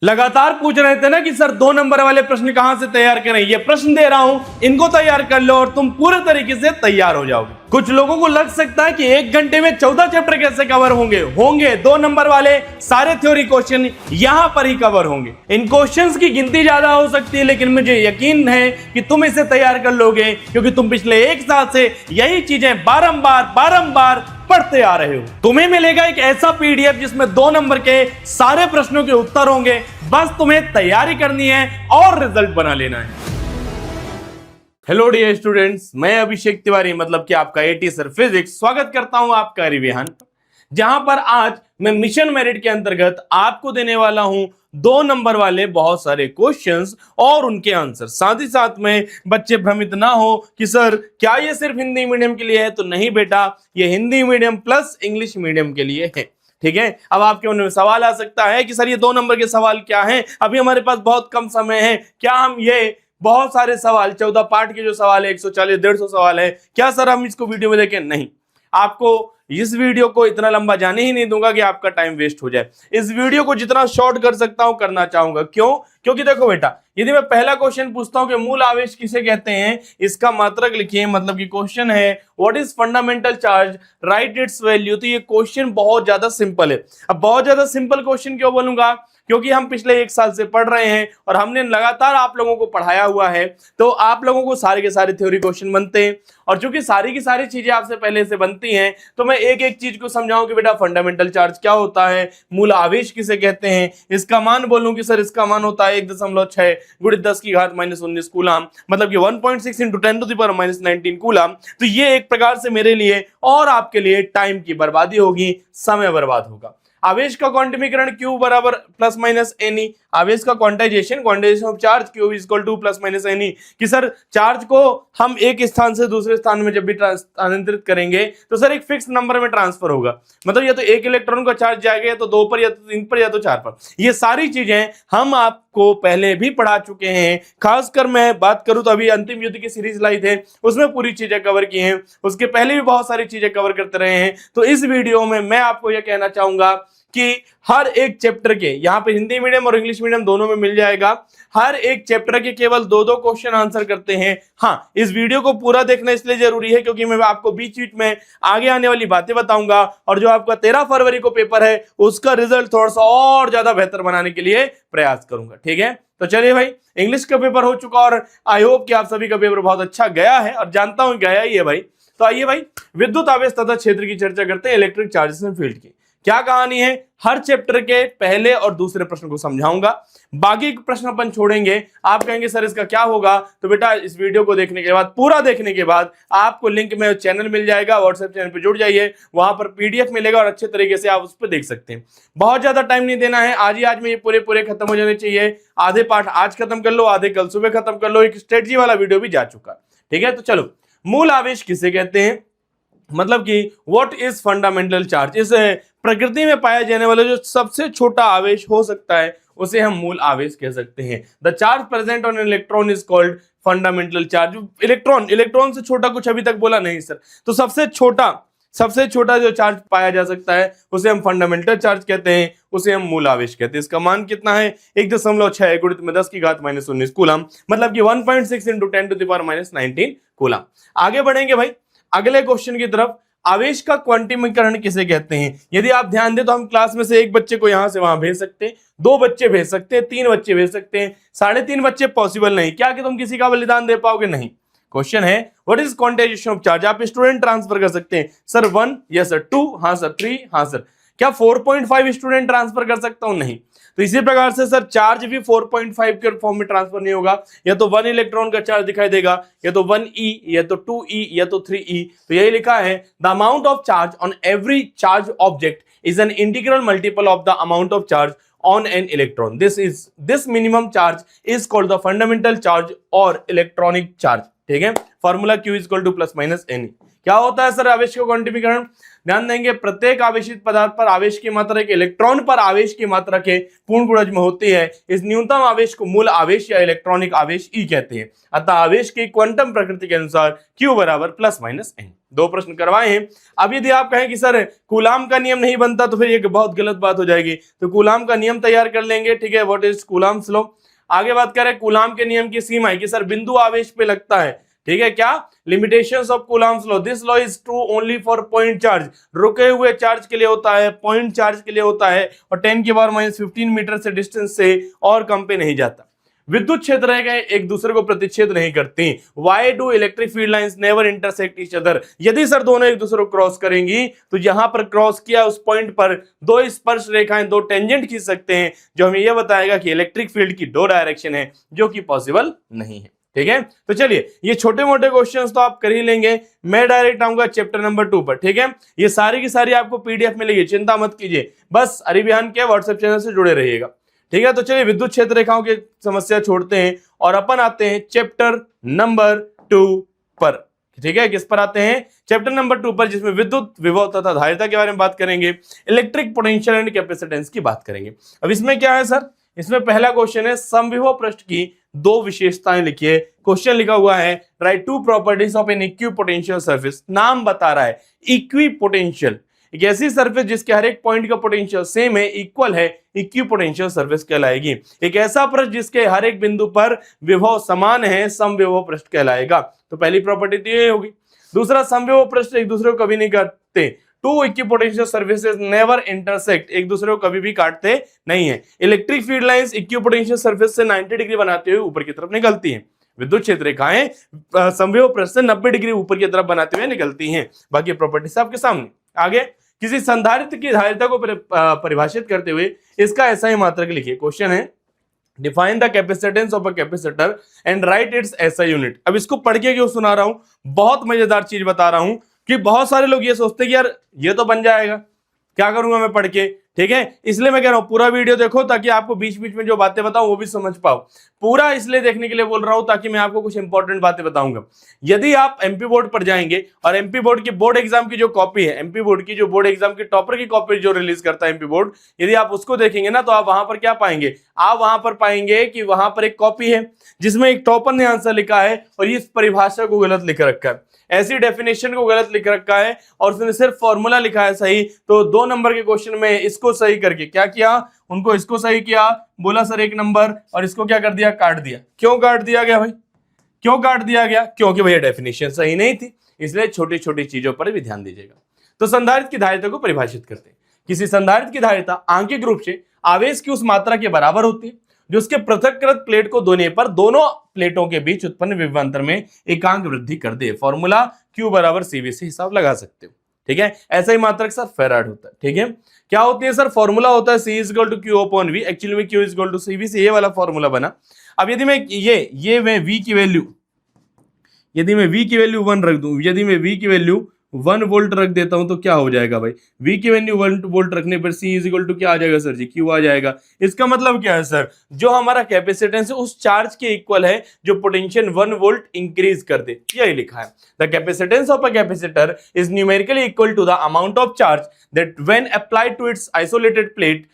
लगातार पूछ रहे थे ना कि सर 2 नंबर वाले प्रश्न कहां से तैयार करें। ये प्रश्न दे रहा हूं, इनको तैयार कर लो और तुम पूरे तरीके से तैयार हो जाओगे। कुछ लोगों को लग सकता है कि 1 घंटे में 14 चैप्टर कैसे कवर होंगे 2 नंबर वाले सारे थ्योरी क्वेश्चन यहां पर ही कवर होंगे। इन क्वेश्चंस की गिनती ज्यादा हो सकती है, लेकिन मुझे यकीन है कि तुम इसे तैयार कर लोगे, क्योंकि तुम पिछले 1 साल से यही चीजें बारंबार पढ़ते आ रहे हो। तुम्हें मिलेगा एक ऐसा पीडीएफ जिसमें 2 नंबर के सारे प्रश्नों के उत्तर होंगे। बस तुम्हें तैयारी करनी है और रिजल्ट बना लेना है। हेलो डियर स्टूडेंट्स, मैं अभिषेक तिवारी मतलब कि आपका एटी सर फिजिक्स स्वागत करता हूं आपका रिवीजन, जहां पर आज मैं मिशन मेरिट के अंतर्गत आपको देने वाला हूं 2 नंबर वाले बहुत सारे क्वेश्चंस और उनके आंसर। साथ ही साथ में बच्चे भ्रमित ना हो कि सर क्या ये सिर्फ हिंदी मीडियम के लिए है, तो नहीं बेटा, ये Hindi medium plus English medium के लिए है। ठीक है, अब आपके मन में सवाल आ सकता है कि सर ये 2 नंबर के सवाल क्या हैं, अभी हमारे पास बहुत कम समय है, क्या हम ये बहुत सारे सवाल 14 पार्ट के जो सवाल है 140-150 सवाल है, क्या सर हम इसको वीडियो में देखें? नहीं, आपको इस वीडियो को इतना लंबा जाने ही नहीं दूंगा कि आपका टाइम वेस्ट हो जाए। इस वीडियो को जितना शॉर्ट कर सकता हूं करना चाहूंगा। क्यों? क्योंकि देखो बेटा, यदि मैं पहला क्वेश्चन पूछता हूं कि मूल आवेश किसे कहते हैं, इसका मात्रक लिखिए, मतलब कि क्वेश्चन है what is fundamental charge, right it's value. तो ये क्वेश्चन बहुत ज्यादा सिंपल है। अब बहुत ज्यादा सिंपल क्वेश्चन क्यों बोलूंगा? क्योंकि हम पिछले 1 साल से पढ़ रहे हैं और हमने लगातार आप लोगों को पढ़ाया हुआ है, तो आप लोगों को सारे के सारे थ्योरी क्वेश्चन बनते हैं। और चूंकि सारी की सारी चीजें आपसे पहले से बनती हैं, तो मैं एक एक चीज को समझाऊं कि बेटा फंडामेंटल चार्ज क्या होता है, मूल आवेश किसे कहते हैं, इसका मान बोलूं कि सर इसका मान होता है 1.6 × 10⁻⁻19 कूलम, मतलब कि 1.6 × 10⁻⁻19 कूलम। तो ये एक प्रकार से मेरे लिए और आपके लिए टाइम की बर्बादी होगी, समय बर्बाद होगा। आवेश का क्वांटिमीकरण Q बराबर प्लस माइनस एनी, आवेश का quantization of charge Q equal two plus minus any, कि सर चार्ज को हम एक स्थान से दूसरे स्थान में जब भी स्थानांतरित करेंगे तो सर एक फिक्स नंबर में ट्रांसफर होगा, मतलब या तो 1 इलेक्ट्रॉन का चार्ज जाएगा या तो 2 पर या तो 3 पर या तो 4 पर। ये सारी चीजें हम आपको पहले भी पढ़ा चुके हैं। खासकर मैं बात करूं तो अभी अंतिम युद्ध की सीरीज लाई थे, उसमें पूरी चीजें कवर की हैं, उसके पहले भी बहुत सारी चीजें कवर करते रहे हैं। तो इस वीडियो में मैं आपको यह कहना चाहूंगा कि हर एक चैप्टर के, यहां पे हिंदी मीडियम और इंग्लिश मीडियम दोनों में मिल जाएगा, हर एक चैप्टर के केवल 2-2 क्वेश्चन आंसर करते हैं। हाँ, इस वीडियो को पूरा देखना इसलिए जरूरी है क्योंकि मैं आपको बीच बीच में आगे आने वाली बातें बताऊंगा, और जो आपका 13 फरवरी को पेपर है उसका रिजल्ट थोड़ा सा और ज्यादा बेहतर बनाने के लिए प्रयास करूंगा। ठीक है, तो चलिए भाई, इंग्लिश का पेपर हो चुका और आई होप कि आप सभी का पेपर बहुत अच्छा गया है, और जानता हूं गया ही है भाई। तो आइए भाई, विद्युत आवेश तथा क्षेत्र की चर्चा करते हैं, इलेक्ट्रिक चार्जेस एंड फील्ड की। क्या कहानी है, हर चैप्टर के पहले और दूसरे प्रश्न को समझाऊंगा, बाकी प्रश्न अपन छोड़ेंगे। आप कहेंगे सर इसका क्या होगा, तो बेटा इस वीडियो को देखने के बाद, पूरा देखने के बाद आपको लिंक में चैनल मिल जाएगा, व्हाट्सएप चैनल पे जुड़ जाइए, वहां पर पीडीएफ मिलेगा और अच्छे तरीके से आप उस पर देख सकते हैं। बहुत ज्यादा टाइम नहीं देना है, आज में ये पूरे खत्म हो जाने चाहिए। आधे पार्ट आज खत्म कर लो, आधे कल सुबह खत्म कर लो। एक स्ट्रेटजी वाला वीडियो भी जा चुका। ठीक है, तो चलो, मूल आवेश किसे कहते हैं, मतलब कि व्हाट इज फंडामेंटल चार्ज। इस प्रकृति में पाया जाने वाला जो सबसे छोटा आवेश हो सकता है उसे हम मूल आवेश कह सकते हैं। The charge present on electron is called fundamental charge. Electron से छोटा कुछ अभी तक बोला नहीं सर, तो सबसे छोटा जो चार्ज पाया जा सकता है उसे हम फंडामेंटल चार्ज कहते हैं, उसे हम मूल आवेश कहते हैं। इसका मान कितना है? 1.6 × 10⁻⁻19 कूलम, मतलब कि 1.6 × 10⁻⁻19 कूलम। आगे बढ़ेंगे भाई अगले क्वेश्चन की तरफ। आवेश का क्वांटिमीकरण किसे कहते हैं? यदि आप ध्यान दें तो हम क्लास में से एक बच्चे को यहां से वहां भेज सकते हैं, 2 बच्चे भेज सकते हैं, 3 बच्चे भेज सकते हैं, 3.5 बच्चे पॉसिबल नहीं। क्या कि तुम किसी का बलिदान दे पाओगे? नहीं। क्वेश्चन है what is quantization of charge. आप स्टूडेंट ट्रांसफर कर सकते हैं, सर 1, यस सर 2, हाँ सर 3, हाँ सर। क्या 4.5 स्टूडेंट ट्रांसफर कर सकता हूं? नहीं। तो इसी प्रकार से सर चार्ज भी 4.5 के फॉर्म में ट्रांसफर नहीं होगा, या तो 1 इलेक्ट्रॉन का चार्ज दिखाई देगा, या तो 1e, या तो 2e, या तो 3e। तो यही लिखा है, the amount of charge on every charge object is an integral multiple of the amount of charge on an electron. This minimum charge is called the fundamental charge or electronic charge. ठीक है, formula Q equal two plus minus any. क्या होता है sir आवेश का क्वांटिमीकरण? ध्यान देंगे प्रत्येक आवेशित पदार्थ पर आवेश की मात्रा एक इलेक्ट्रॉन पर आवेश की मात्रा के पूर्ण गुणज में होती है। इस न्यूनतम आवेश को मूल आवेश या इलेक्ट्रॉनिक आवेश ई कहते हैं। अतः आवेश की क्वांटम प्रकृति के अनुसार Q बराबर +- n। दो प्रश्न करवाए हैं। अब यदि आप कहें कि सर कूलाम का नियम नहीं बनता तो फिर ये बहुत गलत बात हो जाएगी, तो कूलाम का नियम तैयार कर लेंगे। ठीक है, व्हाट इज कूलाम्स लॉ। आगे बात करें कूलाम के नियम की सीमा है कि सर बिंदु आवेश पे लगता है। ठीक है, क्या limitations of Coulomb's law, this law is true only for point charge, रुके हुए चार्ज के लिए होता है, पॉइंट चार्ज के लिए होता है, और 10⁻⁻15 मीटर से डिस्टेंस से और कम पे नहीं जाता। विद्युत क्षेत्र है एक दूसरे को प्रतिच्छेद नहीं करती। Why do electric field lines never intersect each other. यदि सर दोनों एक दूसरे को क्रॉस करेंगी तो यहां पर क्रॉस किया उस पॉइंट पर दो स्पर्श रेखाएं, दो टेंजेंट खींच सकते हैं, जो हमें यह बताएगा कि इलेक्ट्रिक फील्ड की दो डायरेक्शन है, जो कि पॉसिबल नहीं है। ठीक है, तो चलिए ये छोटे मोटे क्वेश्चंस तो आप कर ही लेंगे। मैं डायरेक्ट आऊंगा चैप्टर नंबर 2 पर। ठीक है, ये सारी की सारी आपको पीडीएफ मिलेगी, चिंता मत कीजिए, बस अरिविहान के व्हाट्सएप चैनल से जुड़े रहिएगा। ठीक है, तो चलिए विद्युत क्षेत्र रेखाओं की समस्या छोड़ते हैं और अपन आते हैं चैप्टर नंबर 2 पर। ठीक है, किस पर आते हैं? चैप्टर नंबर 2 पर, जिसमें विद्युत विभव तथा धारिता के बारे में बात करेंगे, इलेक्ट्रिक पोटेंशियल एंड कैपेसिटेंस की बात करेंगे। अब इसमें क्या है सर, इसमें पहला क्वेश्चन है समविभव पृष्ठ की दो विशेषताएं लिखिए। क्वेश्चन लिखा हुआ है write two properties of an equipotential surface. नाम बता रहा है इक्विपोटेंशियल, एक ऐसी सरफेस जिसके हर एक पॉइंट का पोटेंशियल सेम है, इक्वल है, इक्विपोटेंशियल सरफेस कहलाएगी। एक ऐसा पृष्ठ जिसके हर एक बिंदु पर विभव समान है, समविभव पृष्ठ कहलाएगा। तो पहली प्रॉपर्टी तो ये होगी। दूसरा, समविभव पृष्ठ एक दूसरे को कभी नहीं काटते। Two equipotential surfaces never intersect, एक दूसरे को कभी भी काटते नहीं है। Electric field lines equipotential surface से 90 डिग्री बनाते हुए ऊपर की तरफ निकलती हैं। विद्युत क्षेत्र रेखाएं समविभव पृष्ठ से 90 डिग्री ऊपर की तरफ बनाते हुए निकलती हैं। बाकी प्रॉपर्टीज आपके सामने। आगे, किसी संधारित्र की धारिता को परिभाषित करते हुए इसका ऐसा ही मात्रक लिखिए। क्वेश्चन है define the capacitance of a capacitor and write its SI unit. अब इसको पढ़ के क्यों सुना रहा हूं, बहुत मजेदार चीज बता रहा हूं कि बहुत सारे लोग ये सोचते हैं कि यार ये तो बन जाएगा, क्या करूंगा मैं पढ़ के। ठीक है, इसलिए मैं कह रहा हूं पूरा वीडियो देखो ताकि आपको बीच बीच में जो बातें बताऊं वो भी समझ पाओ। पूरा इसलिए देखने के लिए बोल रहा हूं ताकि मैं आपको कुछ इंपॉर्टेंट बातें बताऊंगा। यदि आप एमपी बोर्ड पर जाएंगे और एमपी बोर्ड की बोर्ड एग्जाम की जो कॉपी है, एमपी बोर्ड की जो बोर्ड एग्जाम की टॉपर की कॉपी जो रिलीज करता है एमपी बोर्ड, यदि आप उसको देखेंगे ना तो आप वहां पर क्या पाएंगे, आप वहां पर पाएंगे कि वहां पर एक कॉपी है जिसमें एक टॉपर ने आंसर लिखा है और इस परिभाषा को गलत लिख रखा है, ऐसी डेफिनेशन को गलत लिख रखा है और उसने सिर्फ फॉर्मूला लिखा है सही। तो 2 नंबर के क्वेश्चन में इसको सही करके क्या किया, उनको इसको सही किया, बोला सर 1 नंबर, और इसको क्या कर दिया, काट दिया। क्यों काट दिया गया भाई, क्यों काट दिया गया? क्योंकि भैया डेफिनेशन सही नहीं थी। इसलिए छोटी छोटी चीजों पर भी ध्यान दीजिएगा। तो संधारित्र की धारिता को परिभाषित करते हैं। किसी संधारित्र की धारिता आंकिक रूप से आवेश की उस मात्रा के बराबर होती है जो उसके पृथक्कृत प्लेट को धोने पर दोनों प्लेटों के बीच उत्पन्न विभवांतर में एकांक वृद्धि कर दे। फॉर्मूला Q बराबर CV से हिसाब लगा सकते हो। ठीक है, ऐसा ही मात्रक सर फेराड होता है। ठीक है, क्या होती है सर, फॉर्मूला होता है C = Q/V, एक्चुअली में Q = CV से ये वाला फॉर्मूला बना। अब यदि मैं ये मैं V की वैल्यू, यदि मैं V की वैल्यू 1 रख दूं, यदि मैं V की वैल्यू 1 वोल्ट रख देता हूं तो क्या हो जाएगा भाई, V की वैल्यू 1 वोल्ट रखने पर C = क्या आ जाएगा सर जी, Q आ जाएगा। इसका मतलब क्या है सर, जो हमारा कैपेसिटेंस है उस चार्ज के इक्वल है जो पोटेंशियल 1 वोल्ट इंक्रीज कर दे, यही लिखा है। The capacitance of a capacitor is numerically equal to the amount of charge that when applied to its isolated plate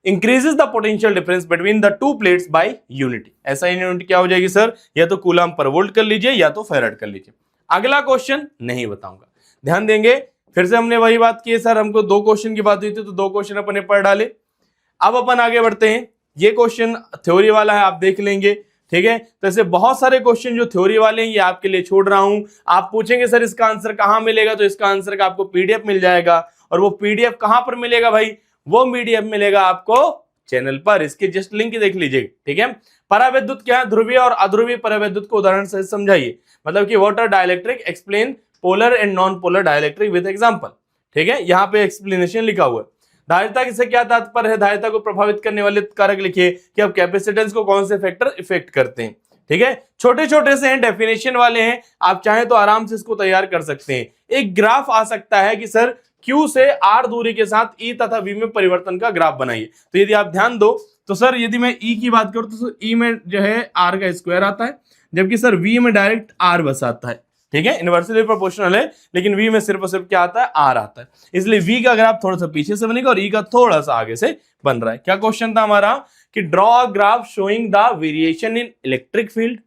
increases the potential difference between the two plates by unit. ऐसा unit क्या हो जाएगी sir, या तो coulomb per volt कर लीजिए या तो फेराड कर लीजिए। अगला क्वेश्चन नहीं बताऊंगा, ध्यान देंगे। फिर से हमने वही बात की है सर, हमको 2 क्वेश्चन की बात हुई थी तो 2 क्वेश्चन अपने पढ़ डाले। अब अपन आगे बढ़ते हैं। ये क्वेश्चन थ्योरी वाला है, आप देख लेंगे। ठीक है, तो ऐसे बहुत सारे क्वेश्चन जो थ्योरी वाले हैं ये आपके लिए छोड़ रहा हूं। आप पूछेंगे सर इसका आंसर कहां मिलेगा, तो इसका आंसर का आपको पीडीएफ मिल जाएगा। और वो पीडीएफ कहां पर मिलेगा भाई, वो पीडीएफ मिलेगा आपको चैनल पर, इसके जस्ट लिंक देख लीजिए। ठीक है, परावैद्युत क्या है, ध्रुवीय और अध्रुवीय परावैद्युत को उदाहरण से समझाइए। मतलब कि water dielectric explain polar and non polar dielectric with example. ठीक है, यहाँ पे एक्सप्लेनेशन लिखा हुआ है। धारिता से क्या तात्पर्य है, धारिता को प्रभावित करने वाले कारक लिखिए कि अब कैपेसिटेंस को कौन से फैक्टर इफेक्ट करते हैं। ठीक है, छोटे छोटे से हैं, डेफिनेशन वाले हैं, आप चाहें तो आराम से इसको तैयार कर सकते हैं। एक ग्राफ आ सकता है कि सर Q से R दूरी के साथ E तथा V में परिवर्तन का ग्राफ बनाइए। तो यदि आप ध्यान दो तो सर यदि मैं E की बात करूं तो E में जो है R का स्क्वायर आता है, जबकि सर V में डायरेक्ट R बस आता है। ठीक है, इनवर्सली प्रोपोर्शनल है, लेकिन v में सिर्फ और सिर्फ क्या आता है, r आता है, इसलिए v का ग्राफ थोड़ा सा पीछे से बनेगा और e का थोड़ा सा आगे से बन रहा है। क्या क्वेश्चन था हमारा कि draw a graph showing the variation in electric field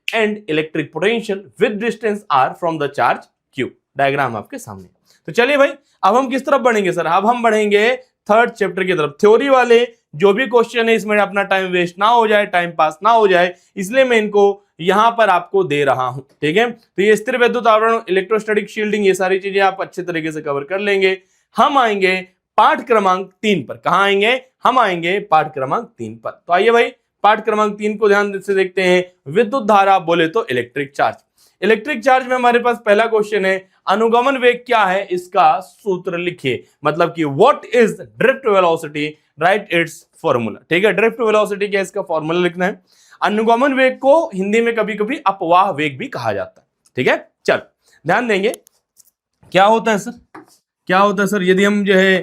and electric potential with distance r from the charge q। Diagram आपके सामने। तो चलिए भाई, अब हम किस तरफ बढ़ेंगे सर, अब हम बढ़ेंगे थर्ड चैप्टर की तरफ। थ्योरी वाले जो भी क्वेश्चन है इसमें अपना टाइम वेस्ट ना हो जाए, टाइम पास ना हो जाए, इसलिए मैं इनको यहां पर आपको दे रहा हूं। ठीक है, तो ये स्थिर विद्युत आवरण, इलेक्ट्रोस्टैटिक शील्डिंग, ये सारी चीजें आप अच्छे तरीके से कवर कर लेंगे। हम आएंगे पाठ क्रमांक 3 पर। कहां आएंगे, हम आएंगे पाठ क्रमांक 3 पर। तो आइए भाई, पाठ क्रमांक 3 को ध्यान से देखते हैं। विद्युत धारा बोले तो इलेक्ट्रिक चार्ज। इलेक्ट्रिक चार्ज में हमारे पास पहला क्वेश्चन है, अनुगमन वेग क्या है, इसका सूत्र लिखिए। मतलब कि what is drift velocity, right it's formula. ठीक है, ड्रिफ्ट वेलोसिटी क्या है, इसका फॉर्मूला लिखना है। अनुगमन वेग को हिंदी में कभी कभी अपवाह वेग भी कहा जाता है। ठीक है, चल ध्यान देंगे। क्या होता है सर, क्या होता है सर, यदि हम जो है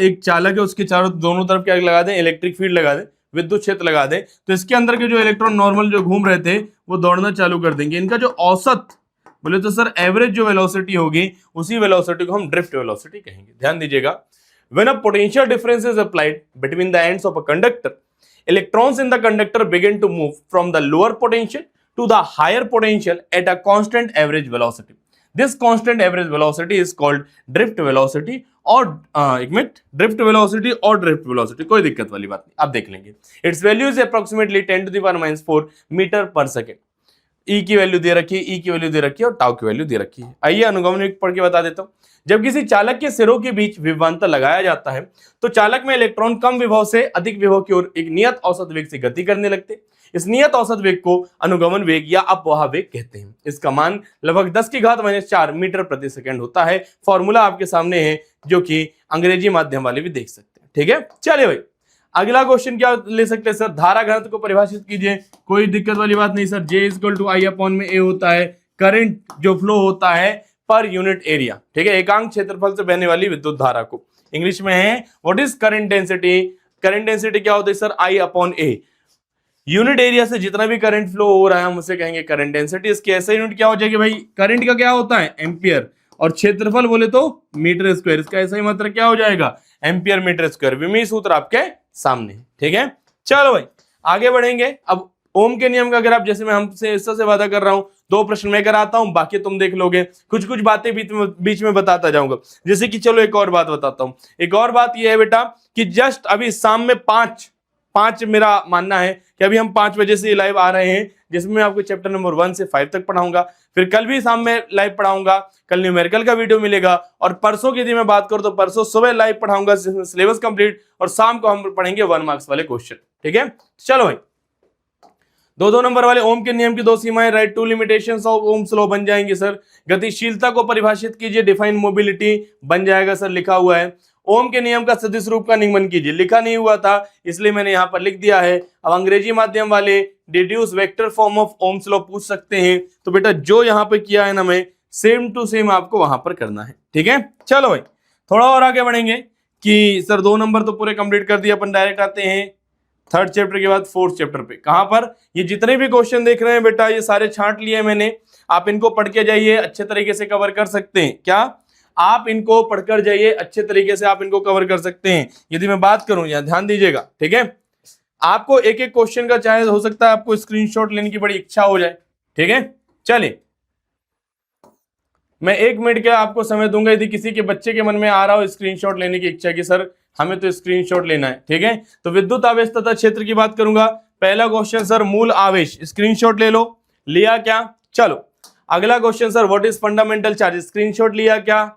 एक चालक है, उसके चारों दोनों तरफ क्या लगा दें, इलेक्ट्रिक फील्ड लगा दें, विद्युत क्षेत्र लगा दें, तो इसके अंदर के जो इलेक्ट्रॉन नॉर्मल जो घूम रहे थे वो दौड़ना चालू कर देंगे। इनका जो औसत बोले तो सर एवरेज जो वेलोसिटी होगी, उसी वेलोसिटी को हम ड्रिफ्ट वेलोसिटी कहेंगे। ध्यान दीजिएगा, when a potential difference is applied between the ends of a conductor, electrons in the conductor begin to move from the lower potential to the higher potential at a constant average velocity. This constant average velocity is called drift velocity और एक minute, drift velocity और drift velocity, कोई दिक्कत वाली बात नहीं, आप देख लेंगे। Its value is approximately 10 to the power -4 metre पर सेकेंड। ई की वैल्यू दे रखी है, ई की वैल्यू दे रखी है और टाउ की वैल्यू दे रखी है। आइए अनुगमन वेग पढ़ के बता देता हूं। जब किसी चालक के सिरों के बीच विभवांतर लगाया जाता है तो चालक में इलेक्ट्रॉन कम विभव से अधिक विभव की ओर एक नियत औसत वेग से गति करने लगते। इस नियत औसत वेग को अनुगमन वेग या अपवाह वेग कहते हैं। इसका मान लगभग 10⁻⁴ मीटर प्रति सेकंड होता है। फॉर्मूला आपके सामने है, जो कि अंग्रेजी माध्यम वाले भी देख सकते हैं। ठीक है, चलिए भाई, अगला क्वेश्चन क्या ले सकते हैं सर, धारा घनत्व को परिभाषित कीजिए। कोई दिक्कत वाली बात नहीं सर, J = I/A होता है करंट जो फ्लो होता है पर यूनिट एरिया। ठीक है, एकांक क्षेत्रफल से बहने वाली विद्युत धारा को इंग्लिश में है what is current density. Current density क्या होती है सर, I/A। यूनिट एरिया से जितना भी करंट फ्लो हो रहा है हम उसे कहेंगे करंट डेंसिटी। इसकी ऐसे यूनिट क्या हो जाएगी भाई, करंट का क्या होता है एम्पियर, और क्षेत्रफल बोले तो मीटर स्क्वायर। इसका ऐसा ही मतलब क्या हो जाएगा, एम्पियर मीटर स्क्वायर। विमीय सूत्र आपके सामने। ठीक है, चलो भाई आगे बढ़ेंगे। अब ओम के नियम का अगर आप, जैसे मैं हमसे इससे से वादा कर रहा हूं, 2 प्रश्न मैं कराता हूं, बाकी तुम देख लोगे। कुछ कुछ बातें बीच में बताता जाऊंगा। जैसे कि चलो एक और बात बताता हूं। एक और बात यह है बेटा कि जस्ट अभी शाम में 5 मेरा मानना है कि अभी हम 5 बजे से लाइव आ रहे हैं, जिसमें मैं आपको चैप्टर नंबर 1 से 5 तक पढ़ाऊंगा। फिर कल भी शाम में लाइव पढ़ाऊंगा, कल न्यूमेरिकल का वीडियो मिलेगा। और परसों की यदि मैं बात करूं तो परसों सुबह लाइव पढ़ाऊंगा, जिसमें सिलेबस कंप्लीट, और शाम को हम पढ़ेंगे 1 मार्क्स वाले क्वेश्चन। ठीक है, चलो भाई, 2 नंबर वाले ओम के नियम की 2 सीमाएं, right, 2 limitations of Ohm's law बन जाएंगे सर। गतिशीलता को परिभाषित कीजिए, डिफाइन मोबिलिटी बन जाएगा सर, लिखा हुआ है। ओम के नियम का सदिश रूप का निगमन कीजिए, लिखा नहीं हुआ था इसलिए मैंने यहां पर लिख दिया है। अब अंग्रेजी माध्यम वाले deduce vector form of Ohm's law पूछ सकते हैं, तो बेटा जो यहां पे किया है ना, मैं सेम टू सेम आपको वहां पर करना है। ठीक है, चलो भाई थोड़ा और आगे बढ़ेंगे कि सर 2 नंबर तो पूरे कंप्लीट कर दिए, अपन डायरेक्ट आते हैं 3rd चैप्टर के बाद 4th चैप्टर पे। कहां पर, ये जितने भी क्वेश्चन देख रहे हैं बेटा, ये सारे छांट लिए मैंने, आप इनको पढ़ के जाइए, अच्छे तरीके से कवर कर सकते हैं। क्या आप इनको पढ़कर जाइए, अच्छे तरीके से आप इनको कवर कर सकते हैं। यदि मैं बात करूं, यहां ध्यान दीजिएगा। ठीक है, आपको एक एक क्वेश्चन का चाहे हो सकता है आपको स्क्रीनशॉट लेने की बड़ी इच्छा हो जाए। ठीक है, चलिए मैं 1 मिनट का आपको समय दूंगा। यदि किसी के बच्चे के मन में आ रहा हो स्क्रीनशॉट लेने की इच्छा कि सर हमें तो स्क्रीनशॉट लेना है, ठीक है, तो विद्युत आवेश तथा क्षेत्र की बात करूंगा। पहला क्वेश्चन सर मूल आवेश, स्क्रीनशॉट ले लो, लिया क्या? चलो अगला question sir what is fundamental charge, screenshot लिया क्या?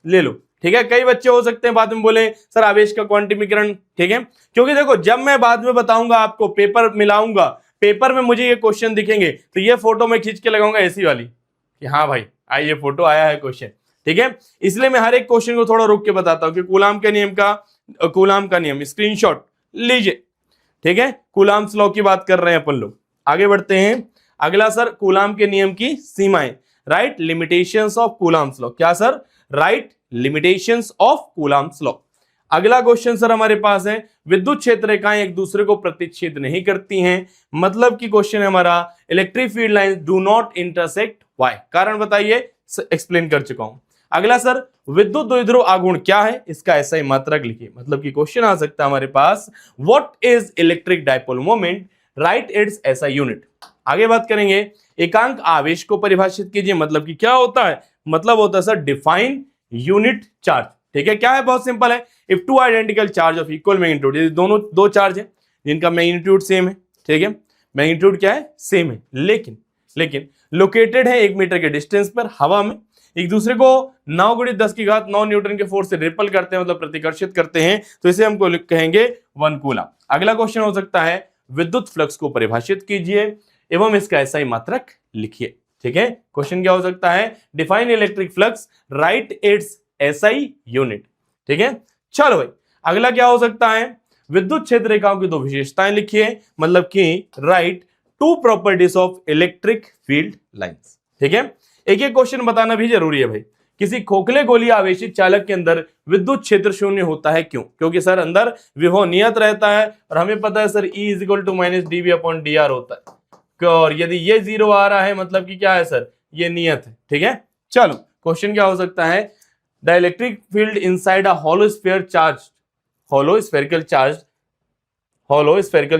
ले लो, ठीक है। कई बच्चे हो सकते हैं बाद में बोले सर आवेश का क्वांटिमीकरण, ठीक है, क्योंकि देखो जब मैं बाद में बताऊंगा आपको, पेपर मिलाऊंगा, पेपर में मुझे ये क्वेश्चन दिखेंगे तो ये फोटो मैं खींच के लगाऊंगा ऐसी वाली कि हाँ भाई आई ये फोटो आया है क्वेश्चन, ठीक है। इसलिए मैं हर एक क्वेश्चन को थोड़ा रोक के बताता हूं कि कूलाम के नियम का, कूलाम का नियम स्क्रीनशॉट लीजिए, ठीक है। कूलाम्स लॉ की बात कर रहे हैं अपन लोग, आगे बढ़ते हैं। अगला सर कूलाम के नियम की सीमाएं, right, limitations of Coulomb's law. क्या sir? Right, limitations of Coulomb's law. अगला क्वेश्चन सर हमारे पास है, विद्युत क्षेत्र रेखाएं एक दूसरे को प्रतिच्छेद नहीं करती हैं, मतलब कि क्वेश्चन है हमारा electric field lines do not intersect, why, कारण बताइए, एक्सप्लेन कर चुका हूं। अगला सर, विद्युत द्विध्रुव आघूर्ण क्या है, इसका ऐसा ही मात्रक लिखिए, मतलब कि क्वेश्चन आ सकता है हमारे पास, what is electric dipole moment, right its SI unit. आगे बात करेंगे, एकांक आवेश को परिभाषित कीजिए, मतलब कि क्या होता है, मतलब होता है सर डिफाइन यूनिट चार्ज। ठीक है, क्या है, बहुत सिंपल है, if two identical charge of equal magnitude, यदि दोनों दो चार्ज है जिनका मैग्नीट्यूड सेम है, ठीक है, मैग्नीट्यूड क्या है, सेम है, लेकिन लोकेटेड है 1 मीटर के डिस्टेंस पर हवा में, एक दूसरे को 9 × 10⁹ न्यूटन के फोर्स से रिपल करते हैं, मतलब प्रतिकर्षित करते हैं, तो इसे हमको कहेंगे 1 कूलम। अगला क्वेश्चन हो सकता है, विद्युत फ्लक्स को परिभाषित कीजिए एवं इसका ऐसा ही मात्रक लिखिए। ठीक है, क्वेश्चन क्या हो सकता है, define electric flux, right its SI unit. ठीक है, चलो भाई, अगला क्या हो सकता है, विद्युत क्षेत्र रेखाओं की 2 विशेषताएं लिखिए, मतलब कि right 2 properties of electric field lines. ठीक है, एक एक क्वेश्चन बताना भी जरूरी है भाई। किसी खोखले गोलीय आवेशित चालक के अंदर विद्युत क्षेत्र शून्य होता है, क्यों? क्योंकि सर अंदर विभव नियत रहता है और हमें पता है सर E = -dV/dr होता है, और यदि ये 0 आ रहा है मतलब कि क्या है सर, ये नियत है। ठीक है, चलो क्वेश्चन क्या हो सकता है, the electric field inside a hollow spherical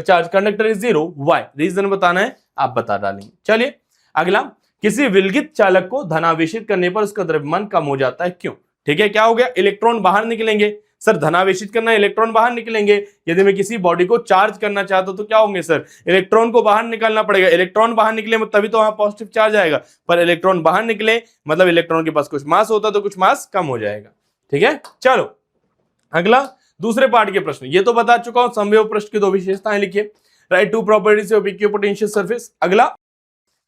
charge conductor is 0, why, reason बताना है, आप बता डालेंगे। चलिए अगला, किसी विलगित चालक को धनावेशित करने पर उसका द्रव्यमान कम हो जाता है, क्यों? ठीक है, क्या हो गया, इलेक्ट्रॉन बाहर निकलेंगे, सर धनावेशित करना, इलेक्ट्रॉन बाहर निकलेंगे, यदि मैं किसी बॉडी को चार्ज करना चाहता हूं तो क्या होंगे सर, इलेक्ट्रॉन को बाहर निकालना पड़ेगा, इलेक्ट्रॉन बाहर निकले तभी तो वहां पॉजिटिव चार्ज आएगा, पर इलेक्ट्रॉन बाहर निकले मतलब इलेक्ट्रॉन के पास कुछ मास होता तो कुछ मास कम हो जाएगा। ठीक है, चलो अगला, दूसरे पार्ट के प्रश्न, ये तो बता चुका हूं, समव्यव पृष्ठ की 2 विशेषताएं लिखिए, right 2 properties of equipotential surface. अगला,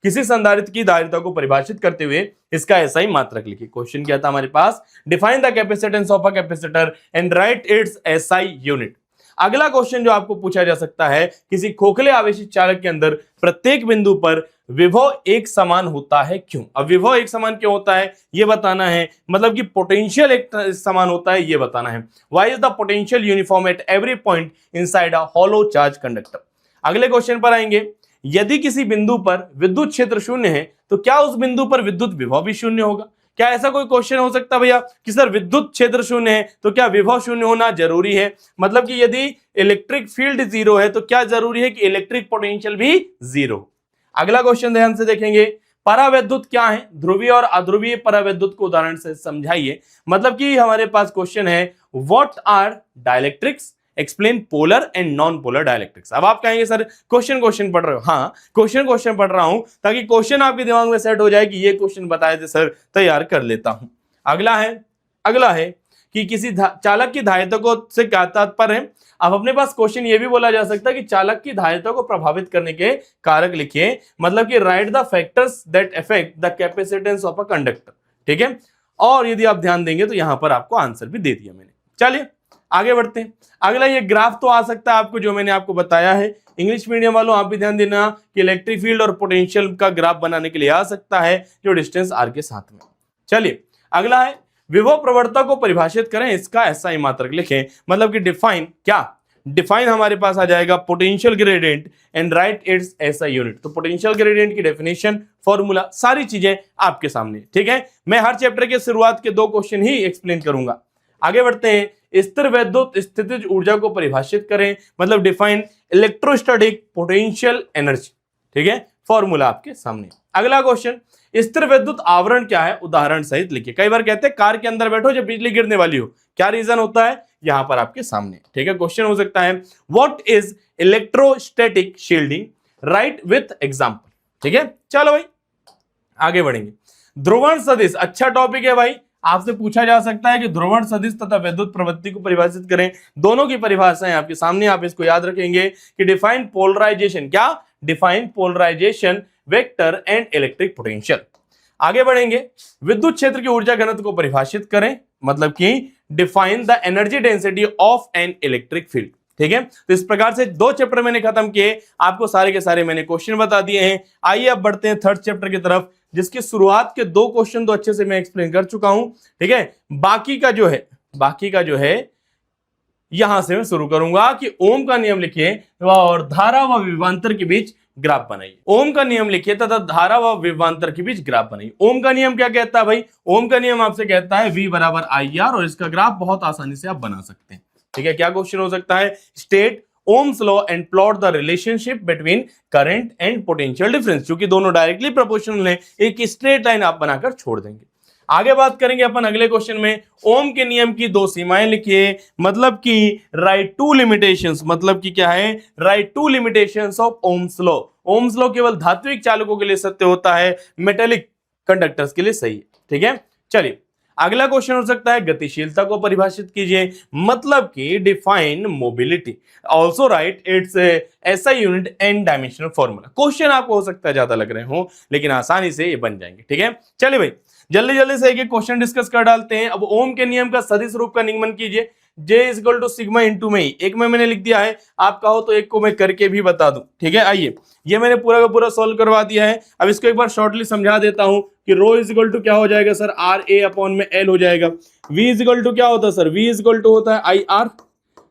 किसी संधारित्र की धारिता को परिभाषित करते हुए इसका ऐसा ही मात्रक लिखिए। क्वेश्चन क्या था हमारे पास, define the capacitance of a capacitor and write its SI unit. अगला क्वेश्चन जो आपको पूछा जा सकता है, किसी खोखले आवेशित चालक के अंदर प्रत्येक बिंदु पर विभव एक समान होता है, क्यों? अब विभव एक समान क्यों होता है ये बताना है, मतलब कि पोटेंशियल एक समान होता है ये बताना है। Why is the potential uniform at every point inside a hollow charge conductor. अगले क्वेश्चन पर आएंगे, यदि किसी बिंदु पर विद्युत क्षेत्र शून्य है तो क्या उस बिंदु पर विद्युत विभव भी शून्य होगा? क्या ऐसा कोई क्वेश्चन हो सकता है भैया कि सर विद्युत क्षेत्र शून्य है तो क्या विभव शून्य होना जरूरी है? मतलब कि यदि इलेक्ट्रिक फील्ड 0 है तो क्या जरूरी है कि इलेक्ट्रिक पोटेंशियल भी 0? अगला क्वेश्चन ध्यान से देखेंगे, परावैद्युत क्या है, ध्रुवीय और अध्रुवीय परावैद्युत को उदाहरण से समझाइए। मतलब कि हमारे पास क्वेश्चन है, what are dielectrics, explain polar and non polar dielectrics. अब आप कहेंगे सर क्वेश्चन पढ़ रहे हो, हाँ क्वेश्चन पढ़ रहा हूं ताकि क्वेश्चन आपके दिमाग में सेट हो जाए कि ये क्वेश्चन बताए थे सर, तैयार कर लेता हूं। अगला है कि किसी चालक की धारिता को से क्या तात्पर्य है। अब अपने पास क्वेश्चन ये भी बोला जा सकता है कि चालक की धारिता को प्रभावित करने के कारक लिखिए, मतलब कि right the factors that affect the capacitance of a conductor. ठीक है, और यदि आप ध्यान देंगे तो यहां पर आपको आंसर भी दे दिया मैंने। चलिए आगे बढ़ते हैं। अगला ये ग्राफ तो आ सकता है आपको, जो मैंने आपको बताया है। इंग्लिश मीडियम वालों आप भी ध्यान देना कि इलेक्ट्रिक फील्ड और पोटेंशियल का ग्राफ बनाने के लिए आ सकता है, जो डिस्टेंस आर के साथ में। चलिए अगला है, विभव प्रवणता को परिभाषित करें, इसका ऐसा ही मात्रक लिखें। मतलब कि डिफाइन हमारे पास आ जाएगा potential gradient and write its SI unit. तो पोटेंशियल ग्रेडियंट की डेफिनेशन, फॉर्मूला, सारी चीजें आपके सामने। ठीक है, मैं हर चैप्टर के शुरुआत के 2 क्वेश्चन ही एक्सप्लेन करूंगा। आगे बढ़ते हैं, स्थिर वैद्युत स्थितिज ऊर्जा को परिभाषित करें। मतलब डिफाइन इलेक्ट्रोस्टैटिक पोटेंशियल एनर्जी। ठीक है, फॉर्मूला आपके सामने। अगला क्वेश्चन, स्थिर विद्युत आवरण क्या है, उदाहरण सहित लिखिए। कई बार कहते हैं कार के अंदर बैठो जब बिजली गिरने वाली हो, क्या रीजन होता है, यहां पर आपके सामने। ठीक है, क्वेश्चन हो सकता है, what is electrostatic shielding, right with example. ठीक है, चलो भाई आगे बढ़ेंगे। ध्रुवण सदिश, अच्छा टॉपिक है भाई, आपसे पूछा जा सकता है कि ध्रुवण सदिश तथा विद्युत प्रवृत्ति को परिभाषित करें। दोनों की परिभाषाएं आपके सामने, आप इसको याद रखेंगे कि डिफाइन पोलराइजेशन, क्या define polarisation, vector and electric potential. आगे बढ़ेंगे, विद्युत क्षेत्र की ऊर्जा घनत्व को परिभाषित करें। मतलब कि define the energy density of an electric field. ठीक है, तो इस प्रकार से 2 चैप्टर मैंने खत्म किए, आपको सारे के सारे मैंने क्वेश्चन बता दिए हैं। आइए अब बढ़ते हैं 3rd चैप्टर की तरफ, जिसकी शुरुआत के 2 क्वेश्चन तो अच्छे से मैं एक्सप्लेन कर चुका हूं। ठीक है, बाकी का जो है यहां से मैं शुरू करूंगा कि ओम का नियम लिखिए और धारा व विभवांतर के बीच ग्राफ बनाइए। ओम का नियम लिखिए तथा धारा व विभवांतर के बीच ग्राफ बनाइए। ओम का नियम क्या कहता है भाई? ओम का नियम आपसे कहता है V बराबर IR, और इसका ग्राफ बहुत आसानी से आप बना सकते हैं। ठीक है, क्या क्वेश्चन हो सकता है? State Ohm's law and plot the relationship between current and potential difference. क्योंकि दोनों डायरेक्टली प्रोपोर्शनल है, एक स्ट्रेट लाइन आप बनाकर छोड़ देंगे। आगे बात करेंगे अपन अगले क्वेश्चन में। ओम के नियम की दो सीमाएं लिखिए, मतलब कि राइट टू लिमिटेशंस, मतलब कि क्या है? Write two limitations of Ohm's law. Ohm's law केवल धात्विक चालकों के लिए सत्य होता है, मेटेलिक कंडक्टर्स के लिए सही है। ठीक है, चलिए अगला क्वेश्चन हो सकता है गतिशीलता को परिभाषित कीजिए, मतलब कि define mobility, also right it's SI unit and dimensional formula. Question आपको हो सकता है ज्यादा लग रहे हो, लेकिन आसानी से ये बन जाएंगे। ठीक है, चलिए भाई जल्दी जल्दी से एक एक क्वेश्चन डिस्कस कर डालते हैं। अब ओम के नियम का सदिश रूप का निगमन कीजिए। J equal to sigma into में ही, एक में मैंने लिख दिया है, आप कहो तो एक को मैं करके भी बता दूं। ठीक है, आइए ये मैंने पूरा का पूरा सॉल्व करवा दिया है। अब इसको एक बार शॉर्टली समझा देता हूं कि रो इज इक्वल टू क्या हो जाएगा सर? RA अपॉन में L हो जाएगा। V इज इक्वल टू क्या होता है sir? V is equal to होता है IR,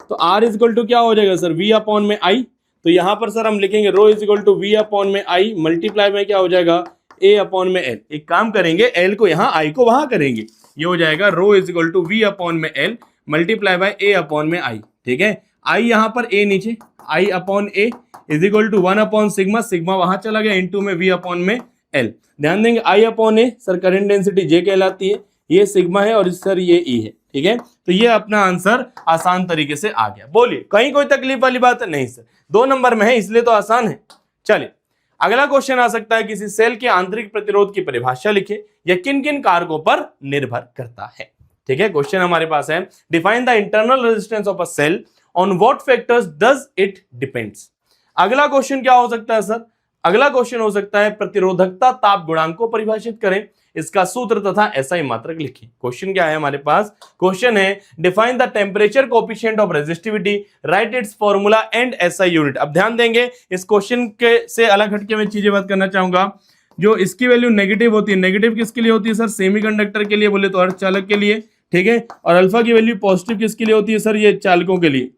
तो R इज इक्वल टू क्या हो जाएगा सर? V अपॉन में I। तो यहां पर सर हम लिखेंगे rho is equal to V upon में I मल्टीप्लाई में क्या हो जाएगा? A अपॉन में L। एक काम करेंगे, L को यहाँ I को वहां करेंगे, ये हो जाएगा rho is equal to V upon में L multiply by A upon में I। ठीक है, I यहाँ पर A नीचे, I upon A is equal to 1 upon sigma, sigma वहां चला गया, इंटू में V अपॉन में L। ध्यान देंगे I upon A sir current density J कहलाती है, ये सिग्मा है और सर ये E है। ठीक है, तो ये अपना आंसर आसान तरीके से आ गया। बोलिए कहीं कोई तकलीफ वाली बात है? नहीं सर, 2 नंबर में है इसलिए तो आसान है। चलिए अगला क्वेश्चन आ सकता है, किसी सेल के आंतरिक प्रतिरोध की परिभाषा लिखे, यह किन किन कारकों पर निर्भर करता है। ठीक है, क्वेश्चन हमारे पास है define the internal resistance of a cell, on what factors does it depends. अगला क्वेश्चन क्या हो सकता है सर? अगला क्वेश्चन हो सकता है प्रतिरोधकता ताप गुणांक को परिभाषित करें, इसका सूत्र तथा SI मात्रक लिखिए। क्वेश्चन क्या है हमारे पास? क्वेश्चन है define the temperature coefficient of resistivity, right it's formula and SI unit. अब ध्यान देंगे, इस क्वेश्चन के से अलग हटके मैं चीजें बात करना चाहूंगा। जो इसकी वैल्यू नेगेटिव होती है, नेगेटिव किसके लिए होती है सर? सेमीकंडक्टर के लिए, बोले तो अर्धचालक के लिए। ठीक है, और अल्फा की वैल्यू पॉजिटिव किसके लिए होती है सर? ये चालकों के लिए।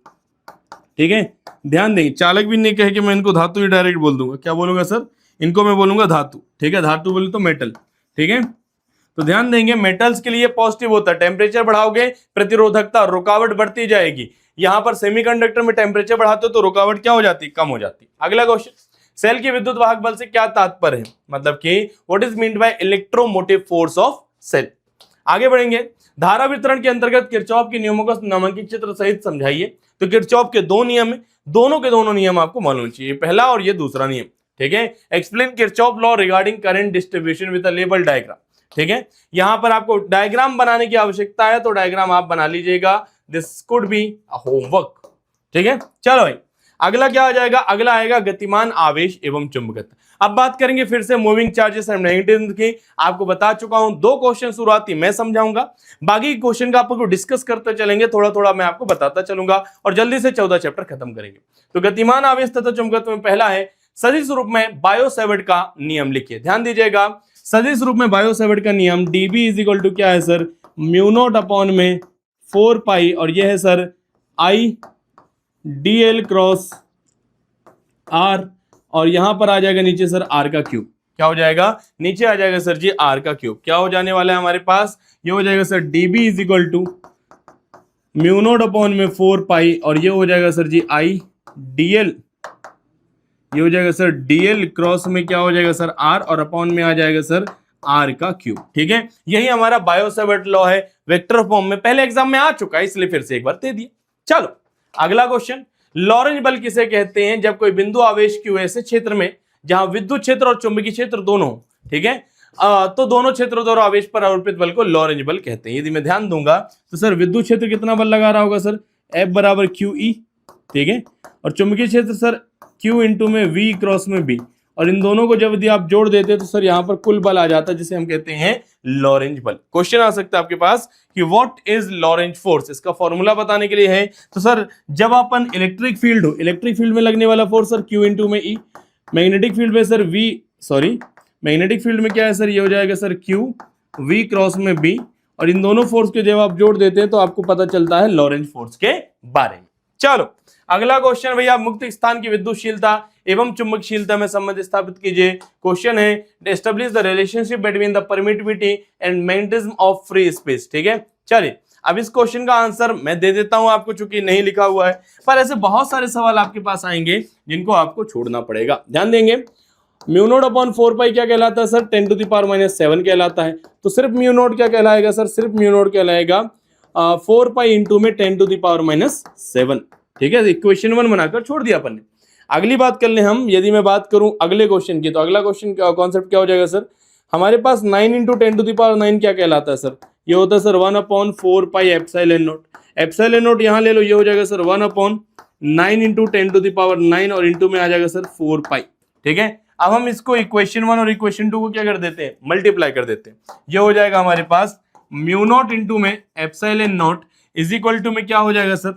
ठीक है, ध्यान देंगे, चालक भी नहीं कहे कि मैं इनको धातु ही डायरेक्ट बोल दूंगा, क्या बोलूंगा सर? इनको मैं बोलूंगा धातु। ठीक है, धातु बोले तो मेटल। ठीक है, तो ध्यान देंगे मेटल्स के लिए पॉजिटिव होता है, टेम्परेचर बढ़ाओगे प्रतिरोधकता रुकावट बढ़ती जाएगी। यहां पर सेमीकंडक्टर में टेम्परेचर बढ़ाते हो तो रुकावट क्या हो जाती? कम हो जाती। अगला क्वेश्चन, सेल की विद्युत वाहक बल से क्या तात्पर्य है, मतलब कि what is meant by electromotive force of cell. आगे बढ़ेंगे, धारा वितरण के अंतर्गत किरचॉफ के नियमों का नामांकित चित्र सहित समझाइए। तो किरचॉफ के 2 नियम है, दोनों के दोनों नियम आपको मालूम चाहिए, पहला और ये दूसरा नियम। ठीक है, explain Kirchhoff law regarding current distribution with a label diagram. ठीक है, यहां पर आपको डायग्राम बनाने की आवश्यकता है, तो डायग्राम आप बना लीजिएगा, this could be a homework. ठीक है, चलो भाई अगला क्या आ जाएगा? अगला आएगा गतिमान आवेश एवं चुंबकत्व। अब बात करेंगे फिर से मूविंग चार्जेस एंड मैग्नेटिज्म की। आपको बता चुका हूं 2 क्वेश्चन शुरुआती मैं समझाऊंगा, बाकी क्वेश्चन का आपको डिस्कस करते चलेंगे, थोड़ा थोड़ा मैं आपको बताता चलूंगा और जल्दी से 14 चैप्टर खत्म करेंगे। तो गतिमान आवेश तथा चुंबकत्व में पहला है सदिश रूप में बायो-सैवर्ट का नियम लिखिए। ध्यान दीजिएगा, सदिश रूप में बायो-सैवर्ट का नियम dB इज इक्वल टू क्या है सर? म्यू नॉट अपॉन में 4 पाई, और यह है sir I dl cross R, और यहां पर आ जाएगा नीचे सर R का क्यूब। क्या हो जाएगा? नीचे आ जाएगा सर जी R का क्यूब। क्या हो जाने वाला है हमारे पास? ये हो जाएगा sir dB is equal to mu naught upon में 4 पाई, और ये हो जाएगा सर जी I dl, ये हो जाएगा सर dl क्रॉस में क्या हो जाएगा सर R, और अपॉन में आ जाएगा सर R का क्यूब। ठीक है, यही हमारा बायो-सैवर्ट लॉ है, वेक्टर फॉर्म में, पहले एग्जाम में आ चुका है इसलिए फिर से एक बार दे दिया। चलो अगला क्वेश्चन, लॉरेंज बल किसे कहते हैं? जब कोई बिंदु आवेश क्यू ऐसे क्षेत्र में जहां विद्युत क्षेत्र और चुंबकीय क्षेत्र दोनों हो, ठीक है, तो दोनों क्षेत्रों द्वारा आवेश पर आरोपित बल को लॉरेंज बल कहते हैं। यदि मैं ध्यान दूंगा तो सर विद्युत क्षेत्र कितना बल लगा रहा होगा सर? F बराबर QE। ठीक है, और चुंबकीय क्षेत्र सर Q इंटू में V क्रॉस में B, और इन दोनों को जब यदि आप जोड़ देते तो सर यहाँ पर कुल बल आ जाता है, जिसे हम कहते हैं लॉरेंज बल। क्वेश्चन आ सकता है आपके पास कि व्हाट इज लॉरेंज फोर्स, इसका फॉर्मूला बताने के लिए है। तो सर जब अपन इलेक्ट्रिक फील्ड हो, इलेक्ट्रिक फील्ड में लगने वाला फोर्स सर Q इंटू में E, मैग्नेटिक फील्ड में सर मैग्नेटिक फील्ड में क्या है सर? ये हो जाएगा सर Q V क्रॉस में B, और इन दोनों फोर्स के जब आप जोड़ देते हैं तो आपको पता चलता है लॉरेंज फोर्स के बारे में। चलो अगला क्वेश्चन भैया, मुक्त स्थान की विद्युतशीलता एवं चुंबकशीलता में संबंध स्थापित कीजिए। क्वेश्चन है establish the relationship between the permittivity and magnetism of free space. ठीक है, चलिए अब इस क्वेश्चन का आंसर मैं दे देता हूं आपको, चूंकि नहीं लिखा हुआ है, पर ऐसे बहुत सारे सवाल आपके पास आएंगे जिनको आपको छोड़ना पड़ेगा, ध्यान देंगे। म्यू नोट अपॉन 4 पाई क्या कहलाता है सर? 10 टू द पावर -7 कहलाता है। तो सिर्फ म्यू नोट क्या कहलाएगा सर? सिर्फ म्यू नोट कहलाएगा 4 पाई इंटू में 10 टू द पावर -7। ठीक है, इक्वेशन 1 बनाकर छोड़ दिया अपन ने। अगली बात कर ले हम, यदि मैं बात करूं अगले क्वेश्चन की, तो अगला क्वेश्चन कॉन्सेप्ट क्या हो जाएगा सर? हमारे पास 9 इंटू 10 टू द पावर 9 क्या कहलाता है सर? ये होता है sir 1/4 pi epsilon naught. Epsilon naught यहाँ ले लो, ये हो जाएगा sir 1/9 into 10 to the power 9 और इंटू में आ जाएगा सर 4 पाई। ठीक है, अब हम इसको इक्वेशन 1 और इक्वेशन 2 को क्या कर देते हैं? मल्टीप्लाई कर देते हैं। ये हो जाएगा हमारे पास म्यू नोट इंटू में epsilon naught is equal to में क्या हो जाएगा sir?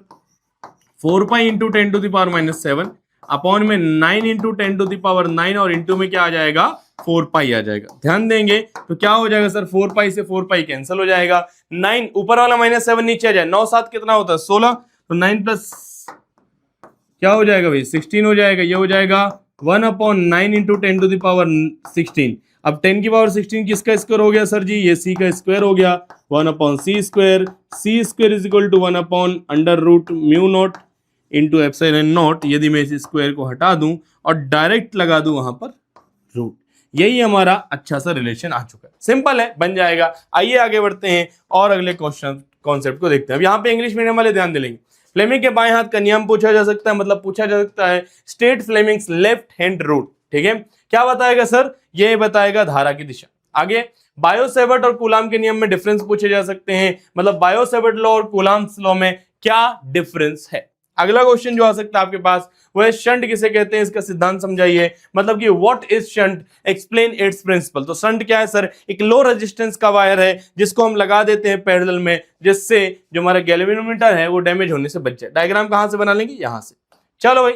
4 pi into 10 to the power -7 upon में 9 इंटू 10 टू द पावर 9 और इंटू में क्या आ जाएगा? 4 पाई आ जाएगा। ध्यान देंगे तो क्या हो जाएगा सर? 4 पाई से 4 पाई कैंसिल हो जाएगा। 9 ऊपर वाला -7 नीचे आ जाए, 9 7 कितना होता है? 16। तो 9 प्लस क्या हो जाएगा भाई? 16 हो जाएगा। ये हो जाएगा 1/9 इंटू 10 टू द पावर 16। अब 10 की पावर 16 किसका स्क्वायर हो गया सर जी? ये c का स्क्वायर हो गया, 1/c square. c square is equal to 1/√μ nought into epsilon nought. यदि मैं इस स्क्वायर को हटा दूं और डायरेक्ट लगा दूं वहां पर रूट, यही हमारा अच्छा सा रिलेशन आ चुका है। सिंपल है, बन जाएगा। आइए आगे बढ़ते हैं और अगले क्वेश्चन कॉन्सेप्ट को देखते हैं। अब यहाँ पे इंग्लिश मीडियम वाले ध्यान देंगे। फ्लेमिंग के बाएं हाथ का नियम पूछा जा सकता है, मतलब पूछा जा सकता है state Fleming's left hand rule. ठीक है, क्या बताएगा सर? ये बताएगा धारा की दिशा। आगे बायो-सेवर्ट और कूलाम के नियम में डिफरेंस पूछे जा सकते हैं, मतलब बायो-सेवर्ट लॉ और कूलाम्स लॉ में क्या डिफरेंस है। अगला क्वेश्चन जो आ सकता है आपके पास वो है शंट किसे कहते हैं, इसका सिद्धांत समझाइए, मतलब कि what is shunt, explain its principle. तो शंट क्या है सर? एक लो रेजिस्टेंस का वायर है जिसको हम लगा देते हैं पैरेलल में, जिससे जो हमारा गैल्वेनोमीटर है वो डैमेज होने से बच जाए। डायग्राम कहां से बना लेंगे? यहां से। चलो भाई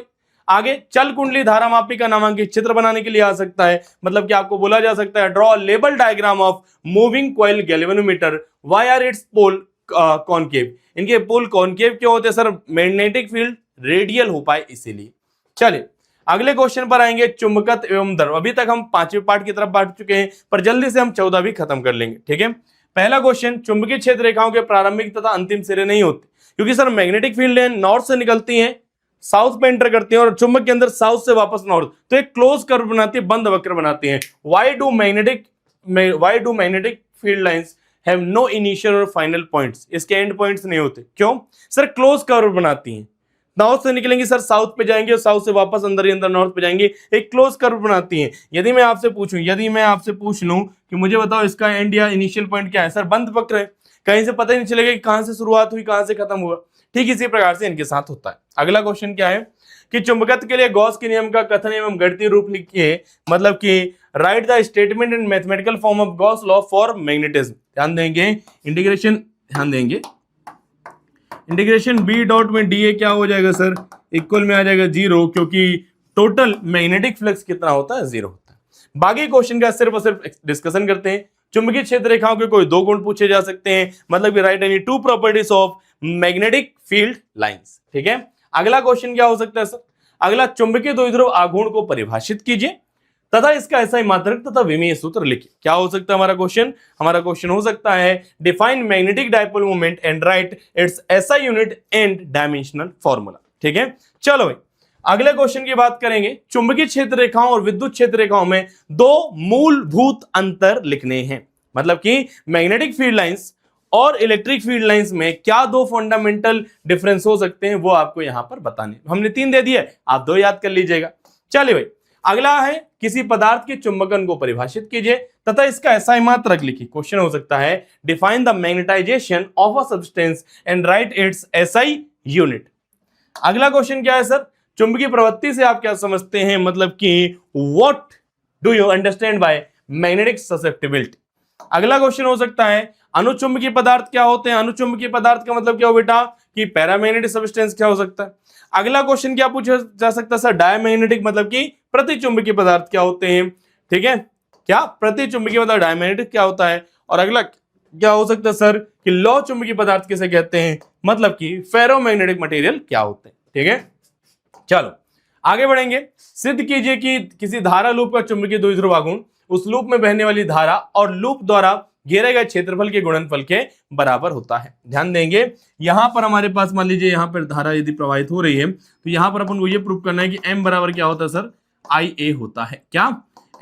आगे, चल कुंडली धारा मापी का नामांकित चित्र बनाने के लिए आ सकता है, मतलब कि आपको बोला जा सकता है draw label diagram of moving coil galvanometer, why are its pole concave. इनके पोल कॉनकेव क्यों होते हैं सर? मैग्नेटिक फील्ड रेडियल हो पाए इसीलिए। चलिए अगले क्वेश्चन पर आएंगे, चुंबकत्व एवं द्रव। अभी तक हम 5वें पार्ट की तरफ बढ़ चुके हैं, पर जल्दी से हम 14 भी खत्म कर लेंगे। ठीक है, पहला क्वेश्चन, चुंबकीय क्षेत्र रेखाओं के प्रारंभिक तथा अंतिम सिरे नहीं होते, क्योंकि सर मैग्नेटिक फील्ड है नॉर्थ से निकलती है, साउथ पे एंटर करती है और चुंबक के अंदर साउथ से वापस नॉर्थ, तो एक क्लोज कर्व बनाती है, बंद वक्र बनाती है। Why do magnetic field lines have no initial और फाइनल पॉइंट्स? इसके एंड पॉइंट्स नहीं होते, क्यों सर? क्लोज कर्व बनाती हैं, नॉर्थ से निकलेंगे सर साउथ पे जाएंगे और साउथ से वापस अंदर ही अंदर नॉर्थ पे जाएंगे, एक क्लोज कर्व बनाती हैं। यदि मैं आपसे पूछ लूं कि मुझे बताओ इसका एंड या इनिशियल पॉइंट क्या है, सर बंद वक्र है, कहीं से पता ही नहीं चलेगा कि कहां से शुरुआत हुई कहां से खत्म हुआ। ठीक इसी प्रकार से इनके साथ होता है। अगला क्वेश्चन क्या है कि चुंबकत्व के लिए गॉस के नियम का कथन एवं गणितीय रूप लिखिए, मतलब कि right the statement in mathematical form of Gauss law for magnetism. ध्यान देंगे, इंटीग्रेशन बी डॉट में डी ए क्या हो जाएगा सर? इक्वल में आ जाएगा 0, क्योंकि टोटल मैग्नेटिक फ्लक्स कितना होता है? 0 होता है। बाकी क्वेश्चन का सिर्फ और सिर्फ डिस्कशन करते हैं। चुंबकीय क्षेत्र रेखाओं के कोई 2 गुण पूछे जा सकते हैं, मतलब कि right any 2 properties of magnetic field lines. ठीक है, अगला क्वेश्चन क्या हो सकता है सर? अगला, चुंबकीय द्विध्रुव आघूर्ण को परिभाषित कीजिए तथा इसका SI मात्रक तथा विमीय सूत्र लिखिए। क्या हो सकता है हमारा क्वेश्चन? हमारा क्वेश्चन हो सकता है define magnetic dipole moment and write it's SI unit and dimensional formula. ठीक है, चलो भाई अगले क्वेश्चन की बात करेंगे। चुंबकीय क्षेत्र रेखाओं और विद्युत क्षेत्र रेखाओं में 2 मूलभूत अंतर लिखने हैं, मतलब कि मैग्नेटिक फील्ड लाइंस और इलेक्ट्रिक फील्ड लाइंस में क्या 2 फंडामेंटल डिफरेंस हो सकते हैं वो आपको यहां पर बताने। हमने 3 दे दिए, आप 2 याद कर लीजिएगा। चलिए भाई अगला है, किसी पदार्थ के चुंबकन को परिभाषित कीजिए तथा इसका SI मात्रक लिखिए। क्वेश्चन हो सकता है define the magnetization of a substance and write it's SI unit. अगला क्वेश्चन क्या है सर? चुंबकीय प्रवृत्ति से आप क्या समझते हैं, मतलब कि what do you understand by magnetic susceptibility. अगला क्वेश्चन हो सकता है अनुचुंबकीय पदार्थ क्या होते हैं। अनुचुंबकीय पदार्थ का मतलब क्या हो बेटा कि पैरामैग्नेटिक सब्सटेंस क्या हो सकता है। अगला क्वेश्चन क्या पूछा जा सकता है सर? डायमैग्नेटिक मतलब कि प्रतिचुंबकीय पदार्थ क्या होते हैं। ठीक है, क्या प्रतिचुंबकीय मतलब डायमैग्नेटिक क्या होता है। और अगला क्या हो सकता है सर कि लौ चुंबकीय पदार्थ किसे कहते हैं, मतलब कि फेरोमैग्नेटिक मटेरियल क्या होते हैं। ठीक है, चलो आगे बढ़ेंगे। सिद्ध कीजिए कि किसी धारा लूप का चुंबकीय द्विध्रुव आघूर्ण उस लूप में बहने वाली धारा और लूप द्वारा घेरे गए क्षेत्रफल के गुणनफल के बराबर होता है। ध्यान देंगे, यहां पर हमारे पास मान लीजिए यहां पर धारा यदि प्रवाहित हो रही है तो यहां पर अपन को यह प्रूव करना है कि m बराबर क्या होता है सर, आई ए होता है। क्या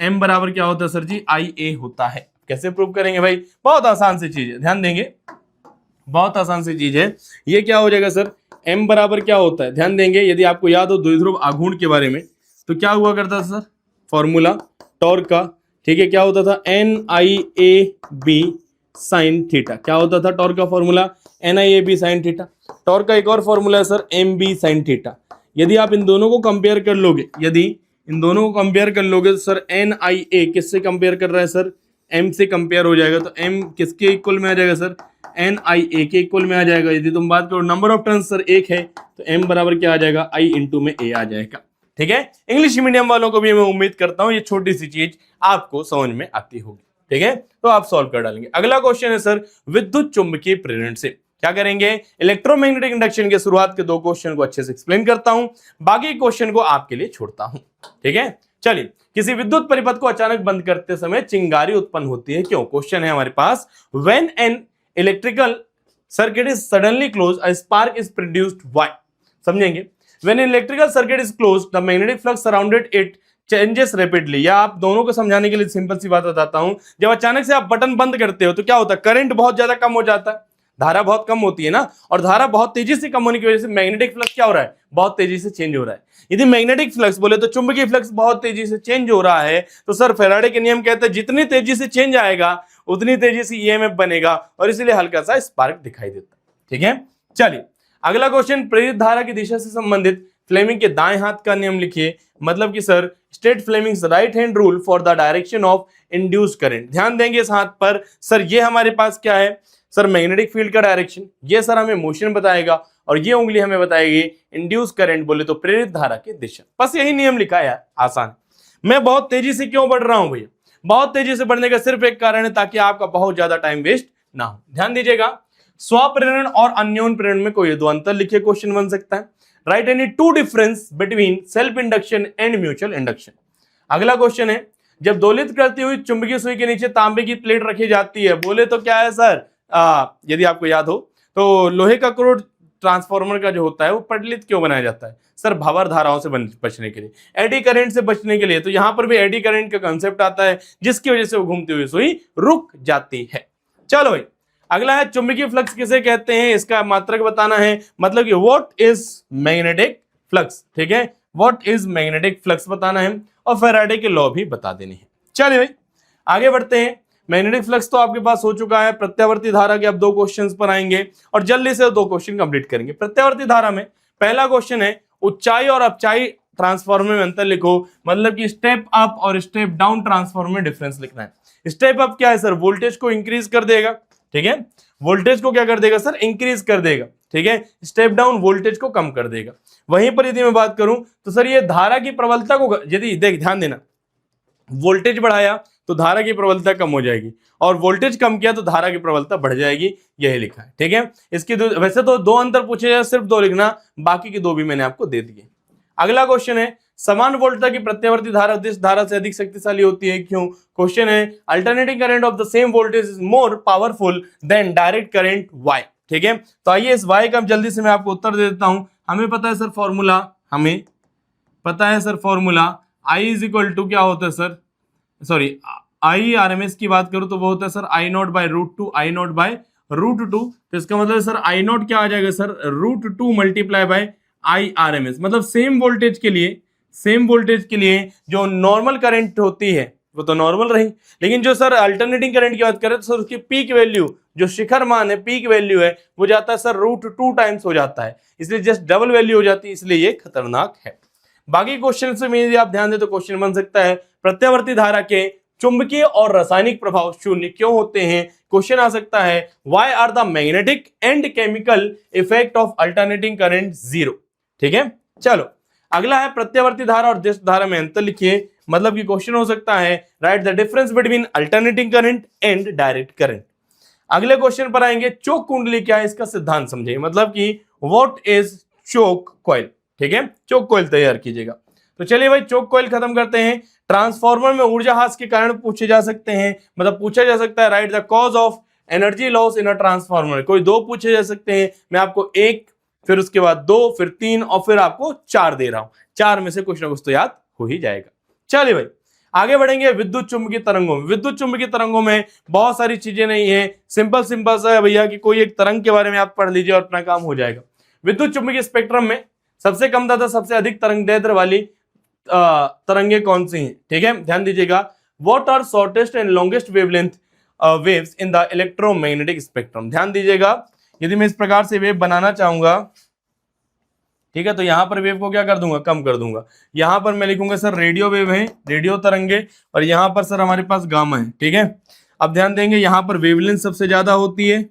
m बराबर क्या होता है सर जी, आई ए होता है। कैसे प्रूव करेंगे भाई, बहुत आसान सी चीज है, ध्यान देंगे बहुत आसान सी चीज है। ये क्या हो जाएगा सर, m बराबर क्या होता है, ध्यान देंगे यदि आपको याद हो द्विध्रुव आघूर्ण के बारे में तो क्या हुआ करता था सर, फॉर्मूला टॉर्क का, ठीक है, क्या होता था NIAB साइन थीटा। क्या होता था टॉर्क का formula, NIAB sine theta. Torque का एक और फॉर्मूला है सर MB साइन थीटा। यदि आप इन दोनों को कंपेयर कर लोगे, यदि इन दोनों को कंपेयर कर लोगे तो सर NIA किससे कंपेयर कर रहा है सर, M से कंपेयर हो जाएगा, तो M किसके इक्वल में आ जाएगा सर, NIA के इक्वल में आ जाएगा। यदि तुम बात करो नंबर ऑफ टर्न्स सर एक है तो M बराबर क्या आ जाएगा, I इंटू में A आ जाएगा। ठीक है, इंग्लिश मीडियम वालों को भी मैं उम्मीद करता हूं ये छोटी सी चीज आपको समझ में आती होगी। ठीक है, तो आप सॉल्व कर डालेंगे। अगला क्वेश्चन है सर विद्युत चुंबकीय प्रेरण से क्या करेंगे, इलेक्ट्रोमैग्नेटिक इंडक्शन के शुरुआत के दो क्वेश्चन को अच्छे से एक्सप्लेन करता हूं, बाकी क्वेश्चन को आपके लिए छोड़ता हूं। ठीक है, चलिए, किसी विद्युत परिपथ को अचानक बंद करते समय चिंगारी उत्पन्न होती है, क्यों। क्वेश्चन है हमारे पास, when an electrical circuit is suddenly close a spark is produced, why. समझेंगे, when an electrical circuit is closed the magnetic flux surrounded it changes rapidly। या आप दोनों को समझाने के लिए सिंपल सी बात बताता हूं, जब अचानक से आप बटन बंद करते हो तो क्या होता है, करंट बहुत ज्यादा कम हो जाता है, धारा बहुत कम होती है ना, और धारा बहुत तेजी से कम होने की वजह से मैग्नेटिक फ्लक्स क्या हो रहा है, बहुत तेजी से चेंज हो रहा है। यदि मैग्नेटिक फ्लक्स बोले तो चुंबकीय फ्लक्स बहुत तेजी से चेंज हो रहा है, तो सर फैराडे के नियम कहते हैं जितनी तेजी से चेंज आएगा उतनी तेजी से ईएमएफ बनेगा और इसीलिए हल्का सा स्पार्क दिखाई देता है। ठीक है, चलिए अगला क्वेश्चन, प्रेरित धारा की दिशा से संबंधित फ्लेमिंग के दाएं हाथ का नियम लिखिए, मतलब कि sir state Fleming's right hand rule for the direction of induced current. ध्यान देंगे इस हाथ पर, सर ये हमारे पास क्या है सर, मैग्नेटिक फील्ड का डायरेक्शन, ये सर हमें मोशन बताएगा और ये उंगली हमें बताएगी इंड्यूस करंट, बोले तो प्रेरित धारा की दिशा। बस यही नियम लिखा है यार, आसान। मैं बहुत तेजी से क्यों बढ़ रहा हूं भैया, बहुत तेजी से बढ़ने का सिर्फ एक कारण है ताकि आपका बहुत ज्यादा टाइम वेस्ट ना हो। ध्यान दीजिएगा, स्वप्रेरण और अन्योन प्रेरण में कोई दो अंतर लिखिए, क्वेश्चन बन सकता है। Right any two difference between self induction and mutual induction. अगला क्वेश्चन है, जब दोलित करती हुई चुंबकीय सुई के नीचे तांबे की प्लेट रखी जाती है, बोले तो क्या है सर, यदि आपको याद हो तो लोहे का क्रोड ट्रांसफार्मर का जो होता है वो प्रचलित क्यों बनाया जाता है सर, भंवर धाराओं से बचने के लिए, एडी करंट से बचने के लिए। तो यहां पर भी एडी करंट का कंसेप्ट आता है जिसकी वजह से वो घूमती हुई सुई रुक जाती है। चलो भाई, अगला है चुंबकीय फ्लक्स किसे कहते हैं, इसका मात्रक बताना है, मतलब कि व्हाट इज मैग्नेटिक फ्लक्स। ठीक है, व्हाट इज मैग्नेटिक फ्लक्स बताना है और फैराडे के लॉ भी बता देने हैं। चलिए भाई आगे बढ़ते हैं। मैग्नेटिक फ्लक्स तो आपके पास हो चुका है, प्रत्यावर्ती धारा के अब दो क्वेश्चंस पर आएंगे और जल्दी से दो क्वेश्चन कंप्लीट करेंगे। प्रत्यावर्ती धारा में पहला क्वेश्चन है, ऊंचाई और अपचाई ट्रांसफार्मर में अंतर लिखो, मतलब कि स्टेप अप और स्टेप डाउन ट्रांसफार्मर में डिफरेंस लिखना है। स्टेप अप क्या है सर, वोल्टेज को इंक्रीज कर देगा, ठीक है, वोल्टेज को क्या कर देगा सर, इंक्रीज कर देगा। ठीक है, स्टेप डाउन वोल्टेज को कम कर देगा। वहीं पर यदि मैं बात करूं तो सर ये धारा की प्रबलता को, यदि देख ध्यान देना, वोल्टेज बढ़ाया तो धारा की प्रबलता कम हो जाएगी और वोल्टेज कम किया तो धारा की प्रबलता बढ़ जाएगी, यही लिखा है। ठीक है, इसकी वैसे तो दो अंतर पूछे जाए, सिर्फ दो लिखना, बाकी की दो भी मैंने आपको दे दिए। अगला क्वेश्चन है, समान वोल्टता की प्रत्यावर्ती धारा जिस धारा से अधिक शक्तिशाली होती है, क्यों। क्वेश्चन है, alternating current of the same voltage is more powerful than direct current, why. ठीक है, तो आइए इस व्हाई का जल्दी से मैं आपको उत्तर दे देता हूं। हमें पता है सर फॉर्मूला, हमें पता है sir formula, I is equal to क्या होता है सर, सॉरी आई आरएमएस की बात करूं तो वो होता है sir I naught by root two, I naught by root two. तो इसका मतलब सर आई नॉट क्या आ जाएगा sir, root two multiply by I RMS. मतलब सेम वोल्टेज के लिए जो नॉर्मल करंट होती है वो तो नॉर्मल रही, लेकिन जो सर अल्टरनेटिंग करंट की बात करें तो सर उसकी पीक वैल्यू, जो शिखर मान है, पीक वैल्यू है, वो जाता है सर रूट टू टाइम्स हो जाता है, इसलिए जस्ट डबल वैल्यू हो जाती है, इसलिए ये खतरनाक है। बाकी क्वेश्चन से यदि आप ध्यान दें तो क्वेश्चन बन सकता है, प्रत्यावर्ती धारा के चुंबकीय और रासायनिक प्रभाव शून्य क्यों होते हैं। क्वेश्चन आ सकता है, why are the magnetic and chemical effect of alternating current zero. ठीक है, चलो अगला है, प्रत्यावर्ती धारा और दिश धारा में अंतर लिखिए, मतलब कि क्वेश्चन हो सकता है, right the difference between alternating current and direct current. अगले क्वेश्चन पर आएंगे, चोक कुंडली क्या है इसका सिद्धांत समझिए, मतलब कि व्हाट इज चोक कॉइल। ठीक है, चोक कॉइल तैयार कीजिएगा। तो चलिए भाई चोक कॉइल खत्म करते हैं। ट्रांसफार्मर में ऊर्जा ह्रास के कारण पूछे जा सकते हैं, मतलब पूछा जा सकता है right the cause of energy loss in a transformer. कोई दो पूछे जा सकते हैं, मैं आपको एक, फिर उसके बाद दो, फिर तीन और फिर आपको चार दे रहा हूं। चार में से कुछ ना कुछ तो याद हो ही जाएगा। चलिए भाई आगे बढ़ेंगे। विद्युत चुंबकीय तरंगों में, विद्युत चुंबकीय तरंगों में बहुत सारी चीजें नहीं है, सिंपल सिंपल सा है भैया कि कोई एक तरंग के बारे में आप पढ़ लीजिए और अपना काम हो जाएगा। विद्युत चुंबकीय स्पेक्ट्रम में सबसे कम तथा सबसे अधिक तरंग दैर्ध्य वाली तरंगे कौन सी हैं? ठीक है, ध्यान दीजिएगा। What are shortest and longest wavelength waves in the electromagnetic spectrum. ध्यान दीजिएगा, यदि मैं इस प्रकार से वेव बनाना चाहूंगा, ठीक है, तो यहां पर वेव को क्या कर दूंगा, कम कर दूंगा। यहां पर मैं लिखूंगा सर रेडियो वेव है, रेडियो तरंगे, और यहां पर सर हमारे पास गामा है। ठीक है, अब ध्यान देंगे यहां पर वेवलेंथ सबसे ज्यादा होती है,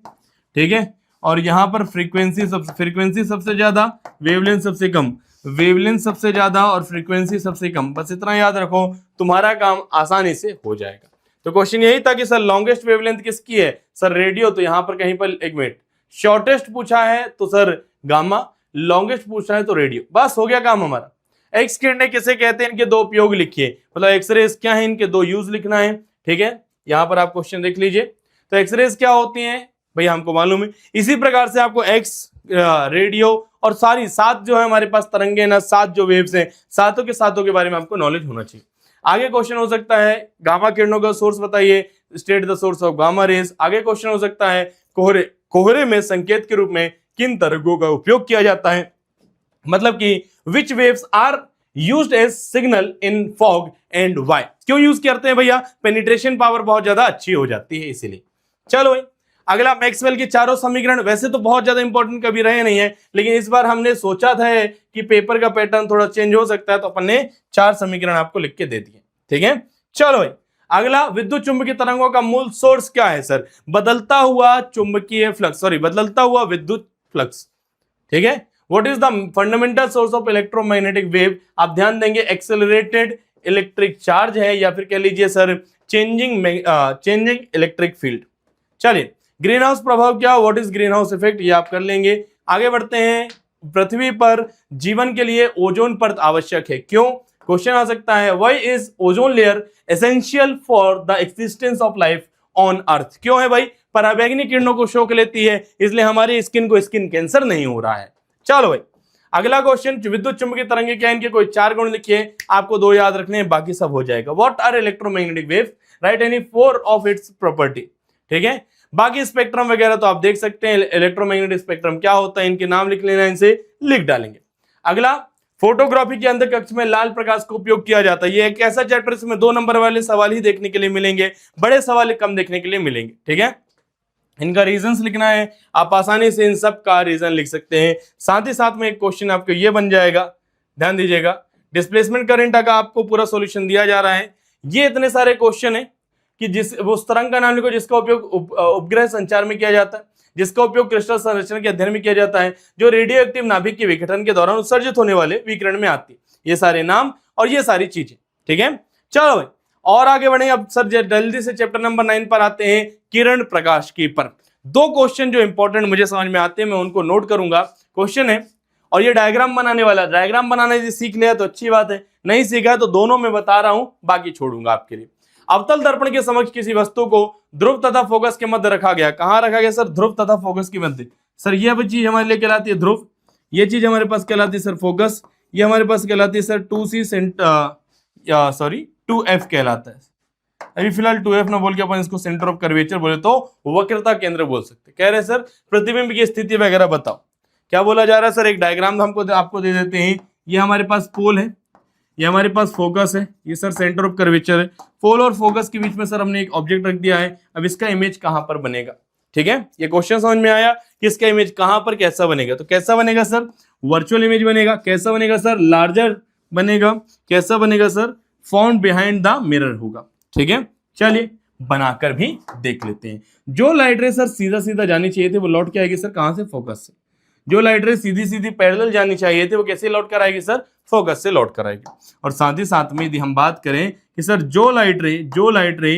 ठीक है, और यहां पर फ्रीक्वेंसी सबसे ज्यादा, वेवलेंथ सबसे कम, वेवलेंथ सबसे ज्यादा और फ्रीक्वेंसी सबसे कम। बस इतना याद रखो, तुम्हारा काम आसानी से हो जाएगा। तो क्वेश्चन यही था कि सर लॉन्गेस्ट वेवलेंथ किसकी है, सर रेडियो, तो यहां पर कहीं पर एक मिनट, शॉर्टेस्ट पूछा है तो सर गामा, लॉन्गेस्ट पूछा है तो रेडियो। बस हो गया काम हमारा। एक्स किरणें किसे कहते हैं, इनके दो उपयोग लिखिए, मतलब एक्सरेज क्या है, इनके दो यूज लिखना है। ठीक है, यहां पर आप क्वेश्चन देख लीजिए। तो एक्सरेज क्या होती हैं भैया, हमको मालूम है। इसी प्रकार से आपको एक्स, रेडियो और सारी सात जो है हमारे पास तरंगे ना, सात जो वेव्स हैं, सातों के बारे में आपको नॉलेज होना चाहिए। आगे क्वेश्चन हो सकता है गामा किरणों का सोर्स बताइए, state the source of gamma rays. आगे क्वेश्चन हो सकता है कोहरे में संकेत के रूप में किन तरंगों का उपयोग किया जाता है, मतलब कि which waves are used as signal in fog and why. क्यों यूज करते हैं भैया, पेनिट्रेशन पावर बहुत ज्यादा अच्छी हो जाती है इसीलिए। चलो भाई अगला, मैक्सवेल के चारों समीकरण वैसे तो बहुत ज्यादा इंपॉर्टेंट कभी रहे नहीं है, लेकिन इस बार हमने सोचा था कि पेपर का पैटर्न थोड़ा चेंज हो सकता है, तो अपन ने चार समीकरण आपको लिख के दे दिए। ठीक है, चलो भाई अगला, विद्युत चुंबकीय तरंगों का मूल सोर्स क्या है सर, बदलता हुआ चुंबकीय फ्लक्स, सॉरी बदलता हुआ विद्युत फ्लक्स। ठीक है, what is the fundamental source of electromagnetic wave. आप ध्यान देंगे एक्सेलरेटेड इलेक्ट्रिक चार्ज है, या फिर कह लीजिए सर चेंजिंग इलेक्ट्रिक फील्ड। चलिए, ग्रीन हाउस प्रभाव क्या, what is green house effect, ये आप कर लेंगे। आगे बढ़ते हैं, पृथ्वी पर जीवन के लिए ओजोन परत आवश्यक है, क्यों, क्वेश्चन आ सकता है। Why is ozone layer essential for the existence of life on earth. क्यों है भाई, पराबैंगनी किरणों को शोक लेती है, इसलिए हमारी स्किन को स्किन कैंसर नहीं हो रहा है। चलो भाई अगला क्वेश्चन, विद्युत चुंबकीय तरंगे क्या, इनके कोई चार गुण लिखिए, आपको दो याद रखने हैं, बाकी सब हो जाएगा। What are electromagnetic waves, write any four of its property. ठीक है, बाकी स्पेक्ट्रम वगैरह तो आप देख सकते हैं, इलेक्ट्रोमैग्नेटिक स्पेक्ट्रम क्या होता है, इनके नाम लिख लेना, इनसे लिख डालेंगे। अगला, फोटोग्राफी के अंदर कक्ष में लाल प्रकाश का उपयोग किया जाता है। ये एक ऐसा चैप्टर इसमें दो नंबर वाले सवाल ही देखने के लिए मिलेंगे, बड़े सवाल कम देखने के लिए मिलेंगे। ठीक है, इनका रीजंस लिखना है, आप आसानी से इन सब का रीजन लिख सकते हैं। साथ ही साथ में एक क्वेश्चन आपको ये बन जाएगा, ध्यान दीजिएगा, डिस्प्लेसमेंट करंट का आपको पूरा सॉल्यूशन दिया जा रहा है। ये इतने सारे क्वेश्चन है कि जिस उस तरंग का नाम लिखो जिसका उपयोग उपग्रह संचार में किया जाता है, जिसका उपयोग क्रिस्टल संरचना के अध्ययन में किया जाता है, जो रेडियो एक्टिव नाभिक के विघटन के दौरान उत्सर्जित होने वाले विकिरण में आती है। ये सारे नाम और ये सारी चीजें। ठीक है, चलो भाई और आगे बढ़े। अब सर जल्दी से चैप्टर नंबर 9 पर आते हैं, किरण प्रकाश की पर। दो क्वेश्चन जो इंपॉर्टेंट मुझे समझ में आते हैं, मैं उनको नोट करूंगा। क्वेश्चन है और ये डायग्राम बनाने वाला, डायग्राम बनाना यदि सीख लिया तो अच्छी बात है, नहीं सीखा है तो दोनों में बता रहा हूं, बाकी छोड़ूंगा आपके लिए। अवतल दर्पण के समक्ष किसी वस्तु को ध्रुव तथा फोकस के मध्य रखा गया। कहां रखा गया सर, ध्रुव तथा फोकस के मध्य। सर यह चीज हमारे लिए कहलाती है ध्रुव, ये चीज हमारे पास कहलाती है सर फोकस, ये हमारे पास कहलाती है सर 2F कहलाता है। अभी फिलहाल 2F ना बोल के अपन इसको सेंटर ऑफ कर्वेचर बोले तो वक्रता केंद्र बोल सकते। कह रहे सर प्रतिबिंब की स्थिति वगैरह बताओ, क्या बोला जा रहा है सर। एक डायग्राम हमको आपको दे देते हैं, ये हमारे पास पोल है, ये हमारे पास फोकस है, ये सर सेंटर ऑफ कर्वेचर है। पोल और फोकस के बीच में सर हमने एक ऑब्जेक्ट रख दिया है, अब इसका इमेज कहां पर बनेगा। ठीक है, ये क्वेश्चन समझ में आया कि इसका इमेज कहां पर कैसा बनेगा। तो कैसा बनेगा सर, वर्चुअल इमेज बनेगा। कैसा बनेगा सर, लार्जर बनेगा। कैसा बनेगा sir, found behind the mirror होगा। ठीक है, चलिए बनाकर भी देख लेते हैं। जो लाइट रे सर सीधा सीधा जानी चाहिए थी वो लौट के आएगी सर कहां से, फोकस से। जो लाइट रे सीधी सीधी पैरेलल जानी चाहिए थी वो कैसे लौट कर आएगी सर, फोकस से लौट कर आएगी। और साथ ही साथ में यदि हम बात करें कि सर जो लाइट रे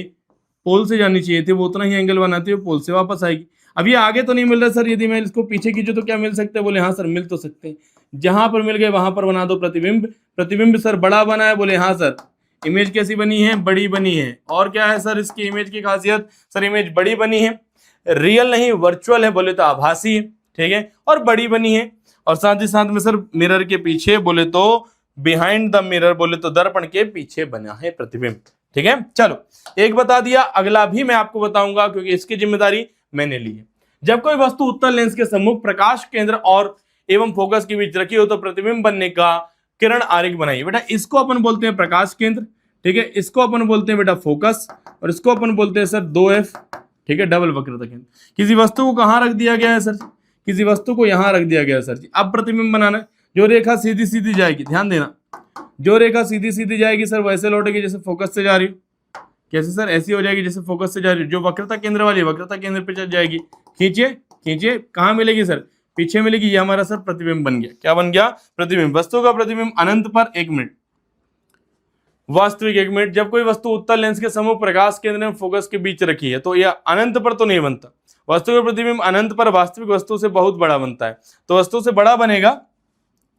पोल से जानी चाहिए थी, वो उतना ही एंगल बनाती है, पोल से वापस आएगी। अब ये आगे तो नहीं मिल रहा सर, यदि मैं इसको पीछे खींचूं तो क्या मिल सकते हैं? बोले हाँ सर मिल तो सकते हैं। जहां पर मिल गए वहां पर बना दो प्रतिबिंब। प्रतिबिंब सर बड़ा बना है, बोले हाँ सर। इमेज कैसी बनी है? बड़ी बनी है। और क्या है सर इसकी इमेज की खासियत? सर इमेज बड़ी बनी है, रियल नहीं वर्चुअल है, बोले तो आभासी है, ठीक है, और बड़ी बनी है। और साथ ही साथ में सर मिरर के पीछे, बोले तो बिहाइंड द मिरर, बोले तो दर्पण के पीछे बना है प्रतिबिंब, ठीक है। चलो एक बता दिया, अगला भी मैं आपको बताऊंगा क्योंकि इसकी जिम्मेदारी मैंने ली है। जब कोई वस्तु उत्तल लेंस के सम्मुख प्रकाश केंद्र और एवं फोकस के बीच रखी हो तो प्रतिबिंब बनने का किरण आरेख बनाइए। बेटा इसको अपन बोलते हैं प्रकाश केंद्र, ठीक है, इसको अपन बोलते हैं बेटा फोकस, और इसको अपन बोलते हैं सर 2F, ठीक है, डबल वक्रता केंद्र। किसी वस्तु को कहां रख दिया गया है सर? किसी वस्तु को यहां रख दिया गया है सर जी। अब प्रतिबिंब बनाना है, जो रेखा सीधी सीधी जाएगी, ध्यान देना, जो रेखा सीधी सीधी जाएगी सर वैसे लौटेगी जैसे फोकस से जा रही हो। कैसे सर? ऐसी हो जाएगी जैसे फोकस से जा रही हो। जो वक्रता केंद्र वाली वक्रता केंद्र पे चल जाएगी। खींचिए खींचिए, कहां मिलेगी सर? पीछे मिलेगी। ये हमारा सर प्रतिबिंब बन गया। क्या बन गया? प्रतिबिंब। वस्तु का प्रतिबिंब अनंत पर 1 मिनट, वास्तविक 1 मिनट। जब कोई वस्तु उत्तल लेंस के समूह प्रकाश केंद्र में फोकस के बीच रखी है तो यह अनंत पर तो नहीं बनता। वस्तु का प्रतिबिंब अनंत पर वास्तविक वस्तु से बहुत बड़ा बनता है। तो वस्तु से बड़ा बनेगा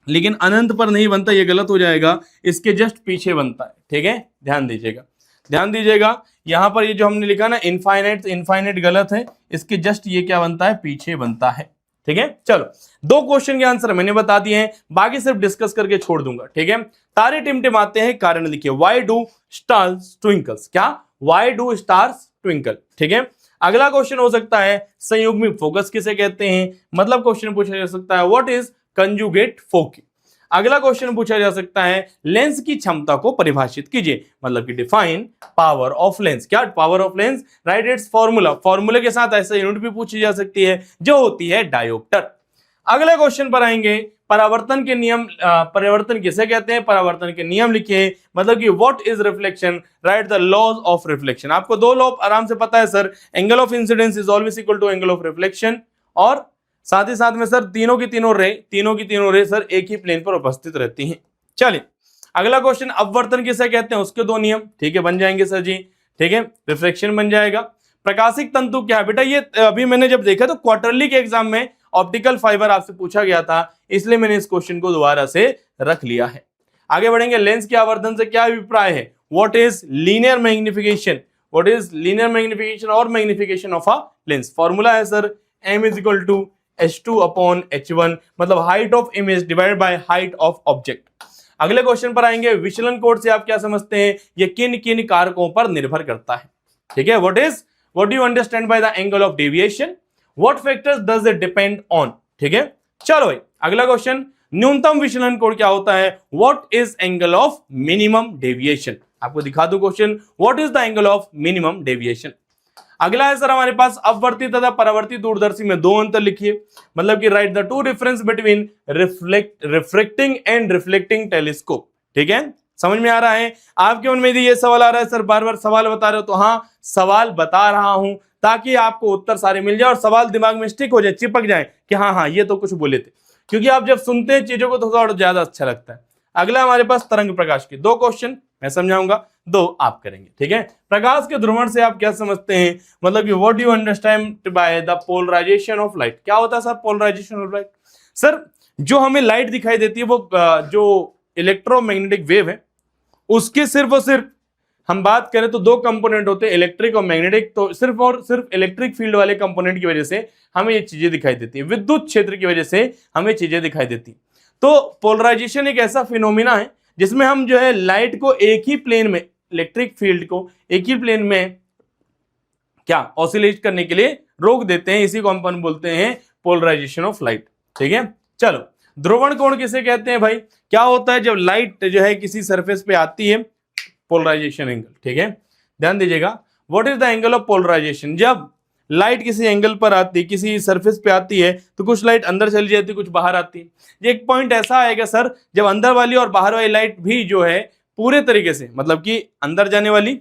लेकिन अनंत पर नहीं बनता, ये गलत हो जाएगा, इसके जस्ट पीछे बनता है, ठीक है। ध्यान दीजिएगा, ध्यान दीजिएगा। यहां पर ये जो हमने लिखा ना इनफाइनाइट, इनफाइनाइट गलत है, इसके जस्ट ये क्या बनता है? पीछे बनता है, ठीक है। चलो 2 क्वेश्चन के आंसर मैंने बता दिए हैं, बाकी सिर्फ डिस्कस करके छोड़ दूंगा, ठीक है। तारे टिमटिमाते हैं, कारण लिखिए। Why do stars twinkles? क्या? व्हाई डू स्टार्स ट्विंकल, ठीक है। अगला क्वेश्चन हो सकता है संयुग्मिक फोकस किसे कहते हैं? मतलब क्वेश्चन पूछा जा सकता है व्हाट इज कंजुगेट फोकस। अगला क्वेश्चन पूछा जा सकता है लेंस की क्षमता को परिभाषित कीजिए, मतलब कि डिफाइन पावर ऑफ लेंस। क्या? Power of lens, right it's formula. फॉर्मूले के साथ ऐसे यूनिट भी पूछी जा सकती है जो होती है डायोप्टर। अगले क्वेश्चन पर आएंगे परावर्तन के नियम। परिवर्तन किसे कहते हैं? परावर्तन के नियम लिखिए, मतलब कि what is reflection, write the laws of reflection. आपको 2 लॉ आराम से पता है sir, angle of incidence is always equal to angle of reflection, और साथ ही साथ में सर तीनों की तीनों रे सर एक ही प्लेन पर उपस्थित रहती हैं। चलिए अगला क्वेश्चन, अपवर्तन किसे कहते हैं? उसके 2 नियम, ठीक है, बन जाएंगे सर जी, ठीक है। रिफ्लेक्शन बन जाएगा। प्रकाशिक तंतु क्या है? बेटा ये अभी मैंने जब देखा तो क्वार्टरली के एग्जाम में ऑप्टिकल फाइबर आपसे पूछा गया था, इसलिए मैंने इस क्वेश्चन को दोबारा से रख लिया है। आगे बढ़ेंगे, लेंस के आवर्धन से क्या अभिप्राय है? What is linear magnification, what is linear magnification और magnification of a lens. Formula है sir m is equal to h2 upon h1, मतलब height of image divided by height of object. अगले क्वेश्चन पर आएंगे, विचलन कोण से आप क्या समझते हैं? ये किन किन कारकों पर निर्भर करता है, ठीक है। What do you understand by the angle of deviation, what factors does it depend on, ठीक है। चलो भाई अगला क्वेश्चन, न्यूनतम विचलन कोण क्या होता है? What is angle of minimum deviation. आपको दिखा दूं question, what is the angle of minimum deviation. अगला है सर हमारे पास अपवर्ती तथा परावर्ती दूरदर्शी में 2 अंतर लिखिए, मतलब कि right the 2 difference between reflecting and reflecting telescope, ठीक है। समझ में आ रहा है? आपके मन में यदि ये सवाल आ रहा है सर बार बार सवाल बता रहे हो, तो हाँ सवाल बता रहा हूं ताकि आपको उत्तर सारे मिल जाए और सवाल दिमाग में स्टिक हो जाए, चिपक जाए कि हाँ ये तो कुछ बोले थे, क्योंकि आप जब सुनते हैं चीजों को तो थोड़ा ज्यादा अच्छा लगता है। अगला हमारे पास तरंग प्रकाश के 2 क्वेश्चन मैं समझाऊंगा, 2 आप करेंगे, ठीक है। प्रकाश के ध्रुवण से आप क्या समझते हैं? मतलब कि what do you understand by the polarization of light. क्या होता है sir polarization of light? Sir जो हमें लाइट दिखाई देती है वो जो इलेक्ट्रोमैग्नेटिक वेव है उसके सिर्फ और सिर्फ हम बात करें तो 2 कंपोनेंट होते हैं, इलेक्ट्रिक और मैग्नेटिक। तो सिर्फ और सिर्फ इलेक्ट्रिक फील्ड वाले कंपोनेंट की वजह से हमें ये चीजें दिखाई देती है, विद्युत क्षेत्र की वजह से हमें चीजें दिखाई देती है। तो पोलराइजेशन एक ऐसा फिनोमिना है जिसमें हम जो है लाइट को एक ही प्लेन में, इलेक्ट्रिक फील्ड को एक ही प्लेन में क्या ऑसिलेट करने के लिए रोक देते हैं, इसी को हम बोलते हैं पोलराइजेशन ऑफ लाइट, ठीक है। चलो ध्रुवण कोण किसे कहते हैं भाई? क्या होता है जब लाइट जो है किसी सरफेस पे आती है, पोलराइजेशन एंगल, ठीक है। ध्यान दीजिएगा, what is the angle of polarization. जब लाइट किसी एंगल पर आती, किसी सरफेस पे आती है तो कुछ लाइट अंदर चली जाती है, कुछ बाहर आती है। ये एक पॉइंट ऐसा आएगा सर जब अंदर वाली और बाहर वाली लाइट भी जो है पूरे तरीके से, मतलब कि अंदर जाने वाली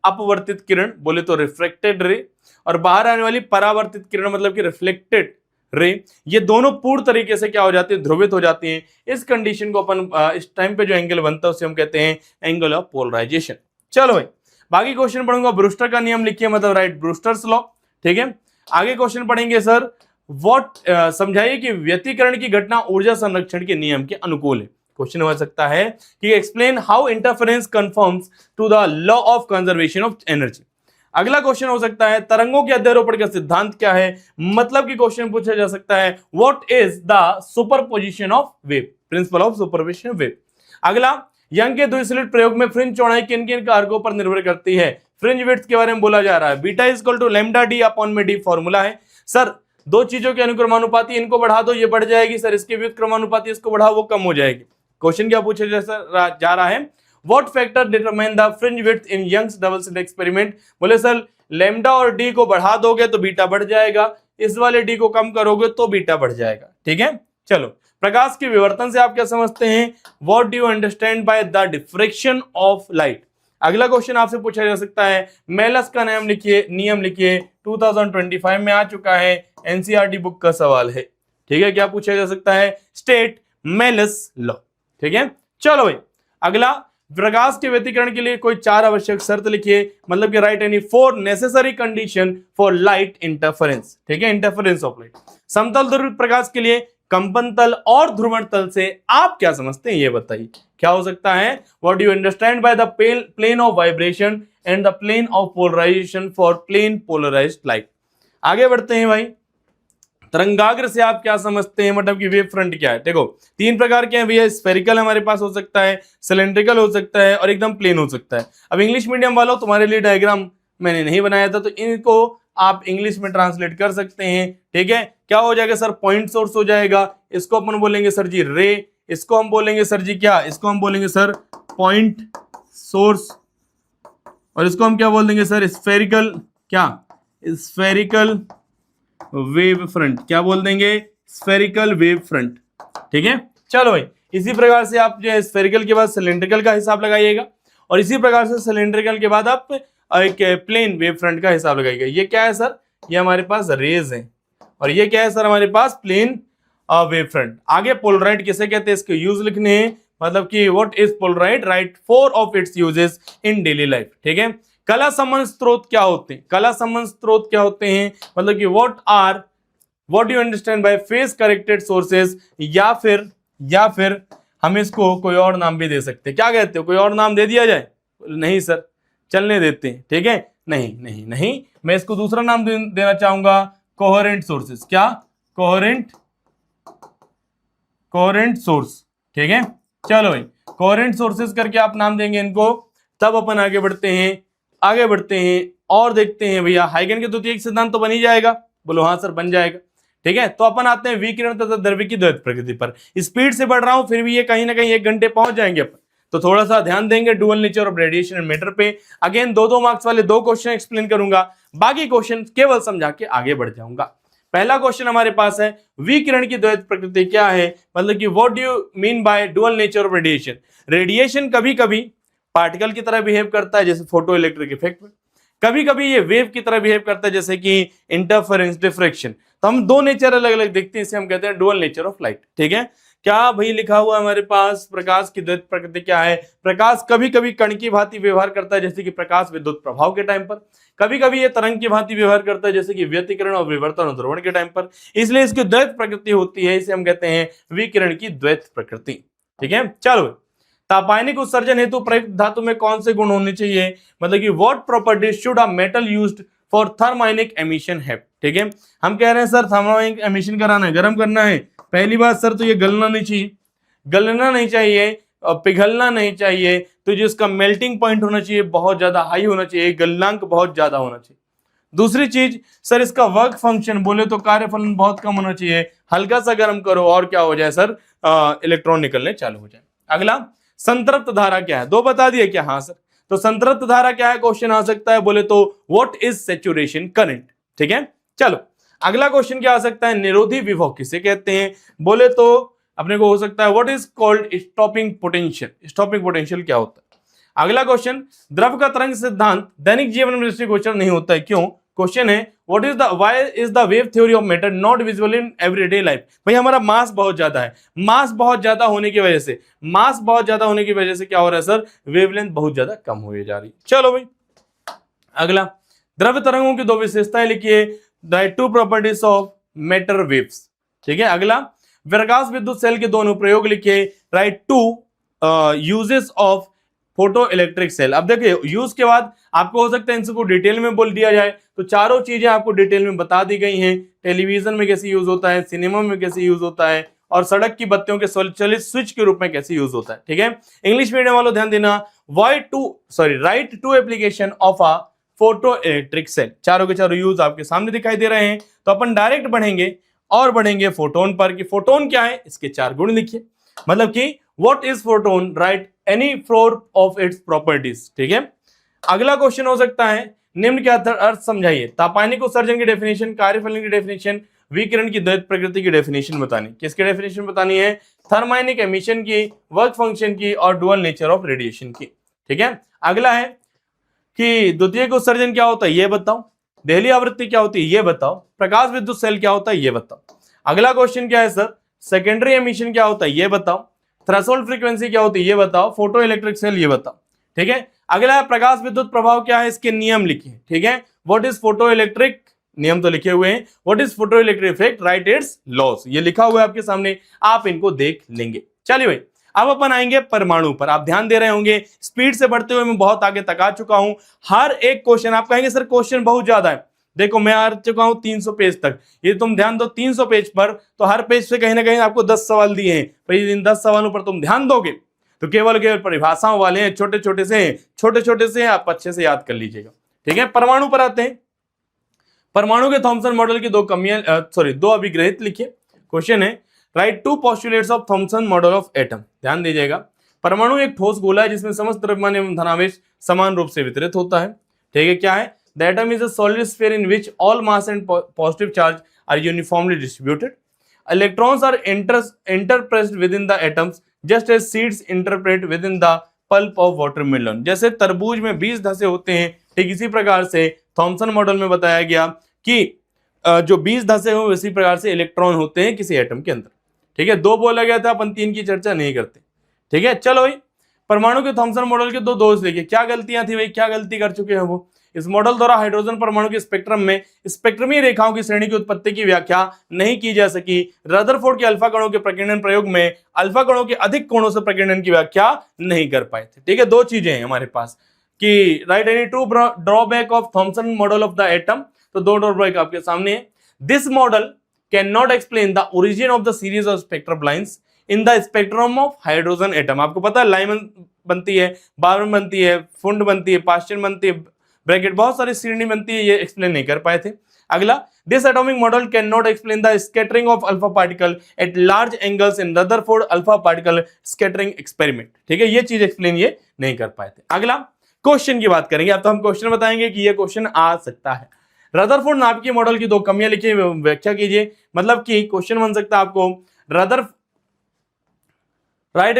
अपवर्तित किरण बोले तो रिफ्लेक्टेड रे, और बाहर आने वाली परावर्तित किरण मतलब कि रिफ्लेक्टेड रे, ये दोनों पूर्ण तरीके से क्या हो जाती है? ध्रुवित हो जाती हैं। इस कंडीशन को अपन इस टाइम पे जो एंगल बनता है उसे हम कहते हैं एंगल ऑफ पोलराइजेशन। चलो भाई बाकी क्वेश्चन पढ़ूंगा, ब्रूस्टर का नियम लिखिए, मतलब राइट ब्रूस्टर्स लॉ, ठीक है। आगे क्वेश्चन पढ़ेंगे सर व्हाट, समझाइए कि व्यतिकरण की घटना ऊर्जा संरक्षण के नियम के अनुकूल है। क्वेश्चन हो सकता है कि explain how interference confirms to the law of conservation of energy. अगला क्वेश्चन हो सकता है तरंगों के अध्यारोपण का सिद्धांत क्या है, मतलब कि क्वेश्चन पूछा जा सकता है what is the superposition of wave, principle of superposition of wave. अगला यंग के द्विसलिट प्रयोग में फ्रिंज चौड़ाई किन किन कारकों पर निर्भर करती है, फ्रिंज विड्थ के बारे में बोला जा रहा है। Beta is equal to lambda D upon में डी फॉर्मूला है सर, दो चीजों के अनुक्रमानुपाती, इनको बढ़ा दो ये बढ़ जाएगी सर, इसके व्युत्क्रमानुपाती इसको बढ़ाओ वो कम हो जाएगी। क्वेश्चन क्या पूछा जा रहा है, what factor determine the fringe width in Young's double slit experiment. बोले सर लैम्डा और डी को बढ़ा दोगे तो बीटा बढ़ जाएगा, इस वाले डी को कम करोगे तो बीटा बढ़ जाएगा, ठीक है। चलो प्रकाश के विवर्तन से आप क्या समझते हैं, what do you understand by the diffraction of light. अगला क्वेश्चन आपसे पूछा जा सकता है मेलस का नियम लिखिए 2025 में आ चुका है, एनसीईआरटी बुक का सवाल है, ठीक है। क्या पूछा जा सकता है, स्टेट मेलस लॉ, ठीक है। चलो भाई अगला प्रकाश के व्यतिकरण के लिए कोई 4 आवश्यक शर्त लिखिए, मतलब कि right any 4 necessary condition for light interference, ठीक है, इंटरफेरेंस ऑफ लाइट। समतल ध्रुवित प्रकाश के लिए कंपन तल और ध्रुवण तल से आप क्या समझते हैं ये बताइए, क्या हो सकता है, what do you understand by the plane of vibration and the plane of polarization for plane polarized light. आगे बढ़ते हैं भाई, तरंगाग्र से आप क्या समझते हैं, मतलब कि वेव फ्रंट क्या है। देखो 3 प्रकार के हैं भैया, स्फेरिकल हमारे पास हो सकता है, सिलेंड्रिकल हो सकता है और एकदम प्लेन हो सकता है। अब इंग्लिश मीडियम वालों तुम्हारे लिए डायग्राम मैंने नहीं बनाया था, तो इनको आप इंग्लिश में ट्रांसलेट कर सकते हैं, ठीक है। क्या हो जाएगा सर, पॉइंट सोर्स हो जाएगा, इसको अपन बोलेंगे सर जी रे, इसको हम बोलेंगे सर जी क्या, इसको हम बोलेंगे सर पॉइंट सोर्स, और इसको हम क्या बोल देंगे सर स्फेरिकल, क्या स्फेरिकल वेव फ्रंट, क्या बोल देंगे स्फेरिकल वेव फ्रंट, ठीक है। चलो भाई इसी प्रकार से आप जो स्फेरिकल के बाद सिलेंड्रिकल का हिसाब लगाइएगा, और इसी प्रकार से सिलेंड्रिकल के बाद आप एक प्लेन वेव फ्रंट का हिसाब लगाइएगा। ये क्या है सर, ये हमारे पास रेज है, और ये क्या है सर हमारे पास प्लेन वेव फ्रंट। आगे पोलराइड किसे कहते हैं, इसके यूज लिखने हैं, मतलब कि what is Polaroid, right 4 of its uses in daily life, ठीक है। कला संबंध स्रोत क्या होते हैं, कला संबंध स्रोत क्या होते हैं, मतलब कि what do you understand bye phase corrected sources, या फिर हम इसको कोई और नाम भी दे सकते हैं, क्या कहते हो, कोई और नाम दे दिया जाए, नहीं सर चलने देते हैं, ठीक है। नहीं मैं इसको दूसरा नाम देना चाहूंगा, कोहेरेंट सोर्सेज, क्या कोहेरेंट सोर्स, ठीक है। चलो भाई कोहेरेंट सोर्सेज करके आप नाम देंगे इनको, तब अपन आगे बढ़ते हैं और देखते हैं भैया हाइगन के द्वितीयक सिद्धांत तो बन ही जाएगा, बोलो हाँ सर बन जाएगा, ठीक है। तो अपन आते हैं विकिरण तथा द्रव्य की द्वैत प्रकृति पर। स्पीड से बढ़ रहा हूं फिर भी ये कहीं ना कहीं 1 घंटे पहुंच जाएंगे अपन, तो थोड़ा सा ध्यान देंगे dual nature of radiation and matter पे। अगेन 2 मार्क्स वाले 2 क्वेश्चन एक्सप्लेन करूंगा, बाकी क्वेश्चन केवल समझा के आगे बढ़ जाऊंगा। पहला क्वेश्चन हमारे पास है विकिरण की द्वैत प्रकृति क्या है, मतलब कि what do you mean by dual nature of radiation. Radiation कभी कभी पार्टिकल की तरह बिहेव करता है जैसे फोटो इलेक्ट्रिक इफेक्ट में, कभी कभी ये वेव की तरह बिहेव करता है जैसे कि इंटरफेरेंस डिफ्रैक्शन। तो हम 2 नेचर अलग अलग देखते हैं, इसे हम कहते हैं डुअल नेचर ऑफ लाइट, ठीक है। क्या भाई लिखा हुआ हमारे पास, प्रकाश की द्वैत प्रकृति क्या है, प्रकाश कभी कभी कण की भांति व्यवहार करता है जैसे कि प्रकाश विद्युत प्रभाव के टाइम पर, कभी कभी ये तरंग की भांति व्यवहार करता है जैसे कि व्यतिकरण और विवर्तन और ध्रुवण के टाइम पर, इसलिए इसकी द्वैत प्रकृति होती है, इसे हम कहते हैं विकिरण की द्वैत प्रकृति, ठीक है। चलो तापायनिक उत्सर्जन हेतु प्रयुक्त धातु में कौन से गुण होने चाहिए, मतलब कि what properties should a metal used for thermionic emission have, ठीक है। हम कह रहे हैं सर थर्मोनिक एमिशन कराना है, गर्म करना है, पहली बात सर तो ये गलना नहीं चाहिए और पिघलना नहीं चाहिए, तो जिसका मेल्टिंग पॉइंट होना चाहिए बहुत ज्यादा हाई होना चाहिए, गलनांक बहुत ज्यादा होना चाहिए। दूसरी चीज सर इसका वर्क फंक्शन बोले तो कार्यफलन बहुत कम होना चाहिए, हल्का सा गर्म करो और क्या हो जाए सर इलेक्ट्रॉन निकलने चालू हो जाए। अगला संतृप्त धारा क्या है, 2 बता दिए क्या, हाँ सर। तो संतृप्त धारा क्या है क्वेश्चन आ सकता है, बोले तो व्हाट इज सैचुरेशन करंट, ठीक है। चलो अगला क्वेश्चन क्या आ सकता है, निरोधी विभव किसे कहते हैं, बोले तो अपने को हो सकता है what is called stopping potential क्या होता है। अगला क्वेश्चन द्रव का तरंग सिद्धांत दैनिक जीवन में दृष्टिगोचर नहीं होता है, क्यों। क्वेश्चन है why is the wave theory of matter not visible in everyday life. भाई हमारा मास बहुत ज्यादा है, मास बहुत ज्यादा होने की वजह से क्या हो रहा है सर, वेवलेंथ बहुत ज्यादा कम हो जा रही है। चलो भाई अगला, द्रव्य तरंगों की दो विशेषताएं लिखिए, write two properties of matter waves. ठीक है। अगला, प्रकाश विद्युत सेल के दो अनुप्रयोग लिखिए, write two uses of photo electric cell. अब देखिए यूज के बाद आपको हो सकता है इन सबको डिटेल में बोल दिया जाए, तो चारों चीजें आपको डिटेल में बता दी गई हैं। टेलीविजन में कैसे यूज होता है, सिनेमा में कैसे यूज होता है, और सड़क की बत्तियों के स्वचालित स्विच के रूप में कैसे यूज होता है। ठीक है। इंग्लिश मीडियम वालों ध्यान देना, write two application of a photo electric cell. चारों के चारों यूज आपके सामने दिखाई दे रहे हैं। तो अपन डायरेक्ट बढ़ेंगे फोटोन पर, कि फोटोन क्या है, इसके चार गुण लिखिए। मतलब कि what is photon, right any four of its properties. ठीक है। अगला क्वेश्चन हो सकता है, निम्न के अर्थ समझाइए। तापानिक उत्सर्जन की डेफिनेशन, कार्यफलन की डेफिनेशन, विकिरण की द्वैत प्रकृति की डेफिनेशन बतानी। किसकी डेफिनेशन बतानी है? थर्माइनिक एमिशन की, वर्क फंक्शन की, और डुअल नेचर ऑफ रेडिएशन की। ठीक है। अगला है कि द्वितीयक उत्सर्जन क्या होता है ये बताओ, देहली आवृत्ति क्या होती है ये बताओ, प्रकाश विद्युत सेल क्या होता है ये बताओ। अगला क्वेश्चन क्या है सर? सेकेंडरी एमिशन क्या होता है ये बताओ, थ्रेशोल्ड फ्रीक्वेंसी क्या होती है ये बताओ, फोटो इलेक्ट्रिक सेल ये बताओ। ठीक है। अगला है प्रकाश विद्युत प्रभाव क्या है, इसके नियम लिखिए। ठीक है। व्हाट इज फोटो इलेक्ट्रिक, नियम तो लिखे हुए हैं। What is photo electric effect, right it's loss, ये लिखा हुआ है आपके सामने, आप इनको देख लेंगे। चलिए भाई, अब अपन आएंगे परमाणु पर। आप ध्यान दे रहे होंगे, स्पीड से बढ़ते हुए मैं बहुत आगे तक आ चुका हूं। हर एक क्वेश्चन आप कहेंगे सर क्वेश्चन बहुत ज्यादा है, देखो मैं आ चुका हूं 300 पेज तक। ये तुम ध्यान दो 300 पेज पर, तो हर पेज से कहीं ना कहीं आपको 10 सवाल दिए हैं। भाई इन 10 सवालों पर तुम ध्यान दोगे तो केवल परिभाषाओं वाले हैं, छोटे छोटे से आप अच्छे से याद कर लीजिएगा। ठीक है। परमाणु पर आते हैं। परमाणु के थॉमसन मॉडल की दो अभिग्रहित लिखिए। क्वेश्चन है, write two postulates of Thomson model of atom. ध्यान दीजिएगा, परमाणु एक ठोस गोला है जिसमें समस्त द्रव्यमान एवं धनावेश समान रूप से वितरित होता है। ठीक है। क्या है? The atom is a solid sphere in which all mass and positive charge are uniformly distributed. Electrons are interpressed within the atoms just as seeds interpret within the pulp of watermelon. जैसे तरबूज में 20 धसे होते हैं, ठीक इसी प्रकार से Thompson model में बताया गया कि जो 20 धसे हो इसी प्रकार से इलेक्ट्रॉन होते हैं किसी एटम के अंदर। ठीक है। दो बोला गया था, अपन तीन की चर्चा नहीं करते। ठीक है। चलो भाई, परमाणु के थॉमसन मॉडल के दो दोष देखिए। क्या गलतियां थी भाई, क्या गलती कर चुके हैं वो? इस मॉडल द्वारा हाइड्रोजन परमाणु के स्पेक्ट्रम में स्पेक्ट्रमी रेखाओं की श्रेणी की उत्पत्ति की व्याख्या नहीं की जा सकी। रदरफोर्ड के अल्फा कणों के प्रकीर्णन प्रयोग में अल्फा कणों के अधिक कोणों से प्रकीर्णन की व्याख्या नहीं कर पाए थे। ठीक है। दो चीजें हैं हमारे पास कि right any two drawback of Thomson model of the atom. तो दो ड्रॉबैक आपके सामने है। This model can not explain the origin of the series of spectrum lines in the spectrum of hydrogen atom. आपको पता है लाइमन बनती है, बारन बनती है, फुंड बनती है, पास्चन बनती है, ब्रैकेट बहुत सारी श्रेणी बनती है, ये एक्सप्लेन नहीं कर पाए थे। अगला, this atomic model can not explain the scattering of alpha particle at large angles in Rutherford alpha particle scattering experiment. ठीक है। ये चीज एक्सप्लेन ये नहीं कर पाए थे। अगला क्वेश्चन की बात करेंगे। अब तो हम क्वेश्चन बताएंगे कि ये क्वेश्चन आ सकता है। रदरफोर्ड नाभिकीय मॉडल की दो कमियां लिखिए, व्याख्या कीजिए। मतलब कि क्वेश्चन बन सकता है आपको, write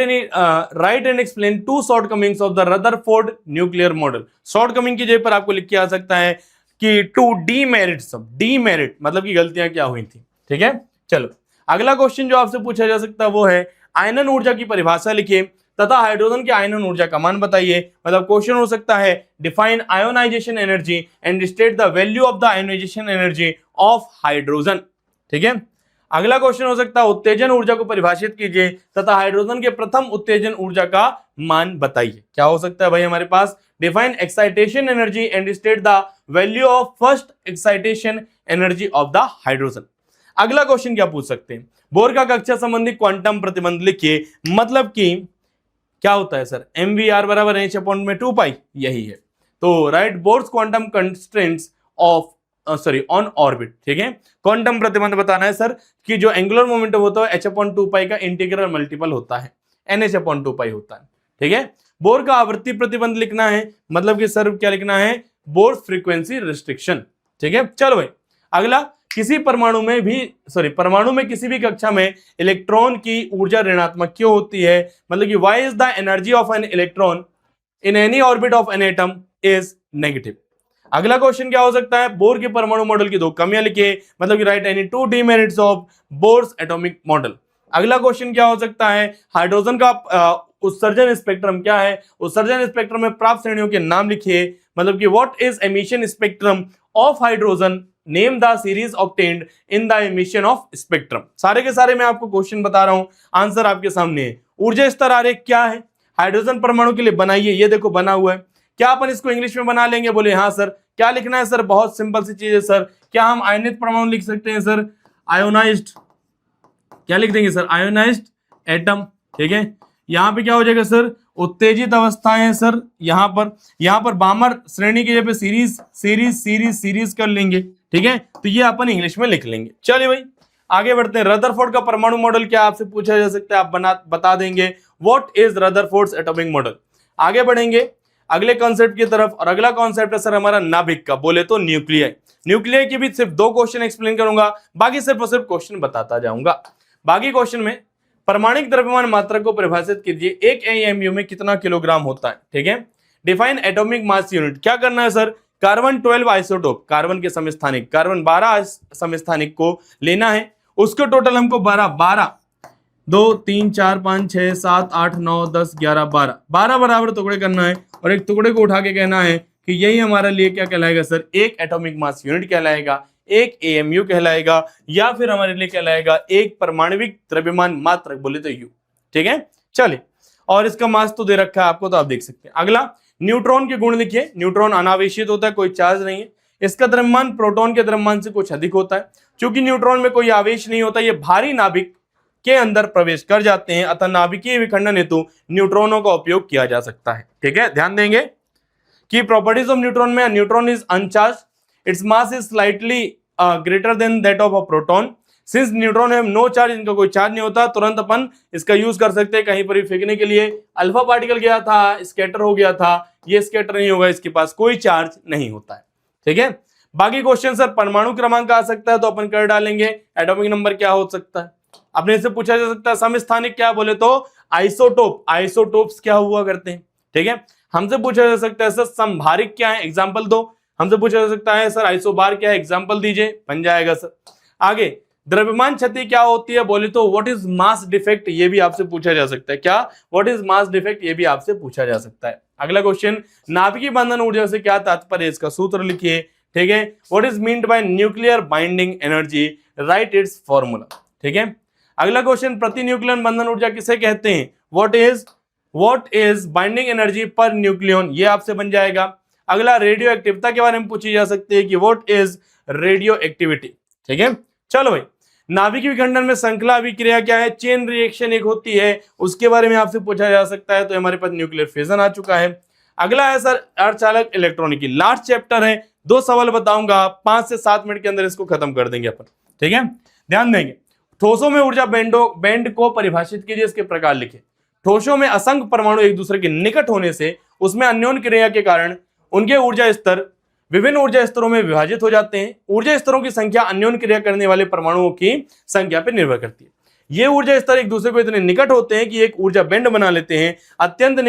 and explain two shortcomings of the Rutherford nuclear model. Shortcoming की जगह पर आपको लिख के आ सकता है कि टू डीमेरिट मतलब की गलतियां क्या हुई थी। ठीक है। चलो अगला क्वेश्चन जो आपसे पूछा जा सकता है वो है, आयनन ऊर्जा की परिभाषा लिखिए तथा हाइड्रोजन की आयनन ऊर्जा का मान बताइए। मतलब क्वेश्चन हो सकता है, define ionization energy and state the value of the ionization energy of hydrogen. ठीक है। अगला क्वेश्चन हो सकता है, उत्तेजन ऊर्जा को परिभाषित कीजिए तथा हाइड्रोजन के प्रथम उत्तेजन ऊर्जा का मान बताइए। क्या हो सकता है भाई हमारे पास, define excitation energy and state the value of first excitation energy of the hydrogen. अगला क्वेश्चन क्या पूछ सकते हैं, बोर का कक्षा संबंधी क्वांटम प्रतिबंध लिखिए। मतलब कि क्या होता है सर, mvr बराबर h/2 पाई, यही है। तो write, Bohr's quantum constraints of on orbit. ठीक है। क्वांटम प्रतिबंध बताना है सर कि जो एंगुलर मोमेंटम होता है h/2 पाई का इंटीग्रल मल्टीपल होता है, nh/2 पाई होता है। ठीक है। बोर का आवृत्ति प्रतिबंध लिखना है। मतलब कि सर क्या लिखना है, बोर फ्रीक्वेंसी रिस्ट्रिक्शन। ठीक है। चलो भाई, अगला, परमाणु में किसी भी कक्षा में इलेक्ट्रॉन की ऊर्जा ऋणात्मक क्यों होती है। मतलब कि why is the energy of an electron in any orbit of an atom is negative. अगला क्वेश्चन क्या हो सकता है, बोर के परमाणु मॉडल की दो कमियां लिखिए। मतलब कि right any two demerits of Bohr's atomic model. अगला क्वेश्चन क्या हो सकता है, हाइड्रोजन का उत्सर्जन स्पेक्ट्रम क्या है, उत्सर्जन स्पेक्ट्रम में प्राप्त श्रेणियों के नाम लिखिए, मतलब कि what is emission spectrum of hydrogen, name the series obtained in the emission of spectrum. सारे के सारे मैं आपको क्वेश्चन बता रहा हूं, आंसर आपके सामने है। ऊर्जा स्तर आरेख क्या है, हाइड्रोजन परमाणु के लिए बनाइए, ये देखो बना हुआ है। क्या अपन इसको इंग्लिश में बना लेंगे, बोले हाँ सर। क्या लिखना है सर, बहुत सिंपल सी चीज है सर। क्या हम आयनित परमाणु लिख सकते हैं सर, आयोनाइज्ड, क्या लिख देंगे सर, आयोनाइज्ड एटम, ठीक है। यहाँ पे क्या हो जाएगा सर, उत्तेजित अवस्थाएं सर, यहाँ पर बामर श्रेणी की जगह सीरीज सीरीज सीरीज सीरीज कर लेंगे, ठीक है। तो ये अपन इंग्लिश में लिख लेंगे। चलिए भाई आगे बढ़ते हैं। रदरफोर्ड का परमाणु मॉडल क्या आपसे पूछा जा सकता है, आप बता देंगे what is Rutherford's atomic model. आगे बढ़ेंगे अगले कॉन्सेप्ट की तरफ, और अगला कॉन्सेप्ट है सर हमारा नाभिक का, बोले तो न्यूक्लियाई। न्यूक्लियाई की भी सिर्फ 2 क्वेश्चन एक्सप्लेन करूंगा, बाकी सिर्फ और सिर्फ क्वेश्चन बताता जाऊंगा। बाकी क्वेश्चन में परमाणिक द्रव्यमान मात्रा को परिभाषित कीजिए, 1 AMU में कितना किलोग्राम होता है, ठीक है। डिफाइन एटॉमिक मास यूनिट, क्या करना है सर, कार्बन 12 आइसोटोप, कार्बन के समस्थानिक, कार्बन 12 समस्थानिक को लेना है, उसको टोटल हमको 12 2 3 4 5 6 7 8 9 10 11 12 बराबर टुकड़े करना है, और एक टुकड़े को उठा के कहना है कि यही हमारे लिए क्या कहलाएगा सर, 1 एटॉमिक मास यूनिट कहलाएगा, 1 AMU कहलाएगा, या फिर हमारे लिए कहलाएगा 1 परमाणविक द्रव्यमान मात्रक, बोले तो U, ठीक है। चलिए, और इसका मास तो दे रखा है आपको, तो आप देख सकते हैं। अगला न्यूट्रॉन के गुण लिखिए। न्यूट्रॉन अनावेशित होता है, कोई चार्ज नहीं है, इसका द्रव्यमान प्रोटॉन के द्रव्यमान से कुछ अधिक होता है। चूंकि न्यूट्रॉन में कोई आवेश नहीं होता, ये भारी नाभिक के अंदर प्रवेश कर जाते हैं, अतः नाभिकीय विखंडन हेतु न्यूट्रॉनों का उपयोग किया जा सकता है, ठीक है। ध्यान देंगे कि प्रॉपर्टीज ऑफ न्यूट्रॉन में, neutron is uncharged, its mass is slightly greater than that of a proton, since neutron have no charge, इनका कोई चार्ज नहीं होता, तुरंत अपन इसका यूज कर सकते हैं कहीं पर भी फेंकने के लिए। अल्फा पार्टिकल गया था, स्कैटर हो गया था, ये स्कैटर नहीं होगा, इसके पास कोई चार्ज नहीं होता है, ठीक है। बाकी क्वेश्चन सर परमाणु क्रमांक आ सकता है, तो अपन कर डालेंगे, एटॉमिक नंबर क्या हो सकता है, अपने से पूछा जा सकता है। समस्थानिक क्या, बोले तो आइसोटोप, आइसोटोप्स क्या हुआ करते हैं, ठीक है। हमसे पूछा जा सकता है सर संभारिक क्या है, एग्जांपल दो। हमसे पूछा जा सकता है सर आइसोबार क्या है, एग्जांपल दीजिए, बन जाएगा सर। आगे द्रव्यमान क्षति क्या होती है, बोले तो व्हाट इज मास डिफेक्ट, ये भी आपसे पूछा जा सकता है। क्या, व्हाट इज मास डिफेक्ट, ये भी आपसे पूछा जा सकता है। अगला क्वेश्चन, नाभिकीय बंधन ऊर्जा से क्या तात्पर्य, इसका सूत्र लिखिए, ठीक है। What is meant bye nuclear binding energy, right it's formula, ठीक है। अगला क्वेश्चन, प्रति न्यूक्लियन बंधन ऊर्जा किसे कहते हैं, what is binding energy per nucleon, ये आपसे बन जाएगा। अगला रेडियो एक्टिविटी के बारे में पूछी जा सकती है कि व्हाट इज रेडियो एक्टिविटी, ठीक है। चलो भाई, नाभिकीय विखंडन में श्रृंखला अभिक्रिया क्या है, चेन रिएक्शन एक होती है, उसके बारे में आपसे पूछा जा सकता है, तो हमारे पास न्यूक्लियर फिजन आ चुका है। अगला है सर अर्धचालक इलेक्ट्रॉनिकी, लास्ट चैप्टर है, 2 सवाल बताऊंगा, 5 से 7 मिनट के अंदर इसको खत्म कर देंगे अपन, ठीक है। ध्यान देंगे, ठोसों में ऊर्जा बैंड को परिभाषित कीजिए, इसके प्रकार लिखे। ठोसों में असंख्य परमाणु एक दूसरे के निकट होने से उसमें अन्योन्य क्रिया के कारण उनके ऊर्जा स्तर विभिन्न ऊर्जा स्तरों में विभाजित हो जाते हैं। ऊर्जा स्तरों की संख्या अन्योन्य क्रिया करने वाले परमाणुओं की संख्या पर निर्भर करती है। ये ऊर्जा स्तर एक दूसरे को इतने निकट होते हैं कि एक ऊर्जा बैंड बना लेते हैं। अत्यंत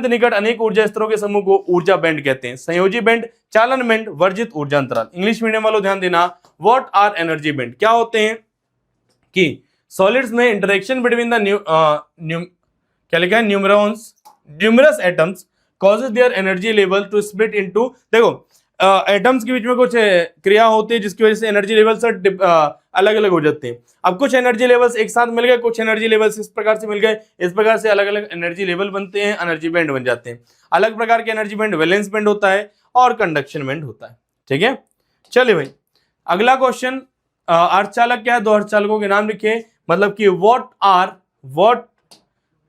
निकट अनेक ऊर्जा स्तरों के समूह को ऊर्जा बैंड कहते हैं। संयोजी बैंड, चालन बैंड, वर्जित ऊर्जा अंतराल। इंग्लिश मीडियम वालों ध्यान देना, व्हाट आर एनर्जी बैंड, क्या होते हैं कि सॉलिड्स में इंटरेक्शन बिटवीन द क्या लिखा है, numerous atoms causes their energy level to split into. देखो एटम्स के बीच में कुछ क्रिया होती है जिसकी वजह से एनर्जी लेवल सर अलग अलग हो जाते हैं। अब कुछ एनर्जी लेवल्स एक साथ मिल गए, कुछ एनर्जी लेवल्स इस प्रकार से मिल गए, इस प्रकार से अलग अलग एनर्जी लेवल बनते हैं, एनर्जी बैंड बन जाते हैं। अलग प्रकार के एनर्जी बैंड वैलेंस बैंड होता है और कंडक्शन बैंड होता है, ठीक है। चलिए भाई, अगला क्वेश्चन, अर्धचालक क्या है, 2 अर्धचालकों के नाम लिखिए, मतलब कि व्हाट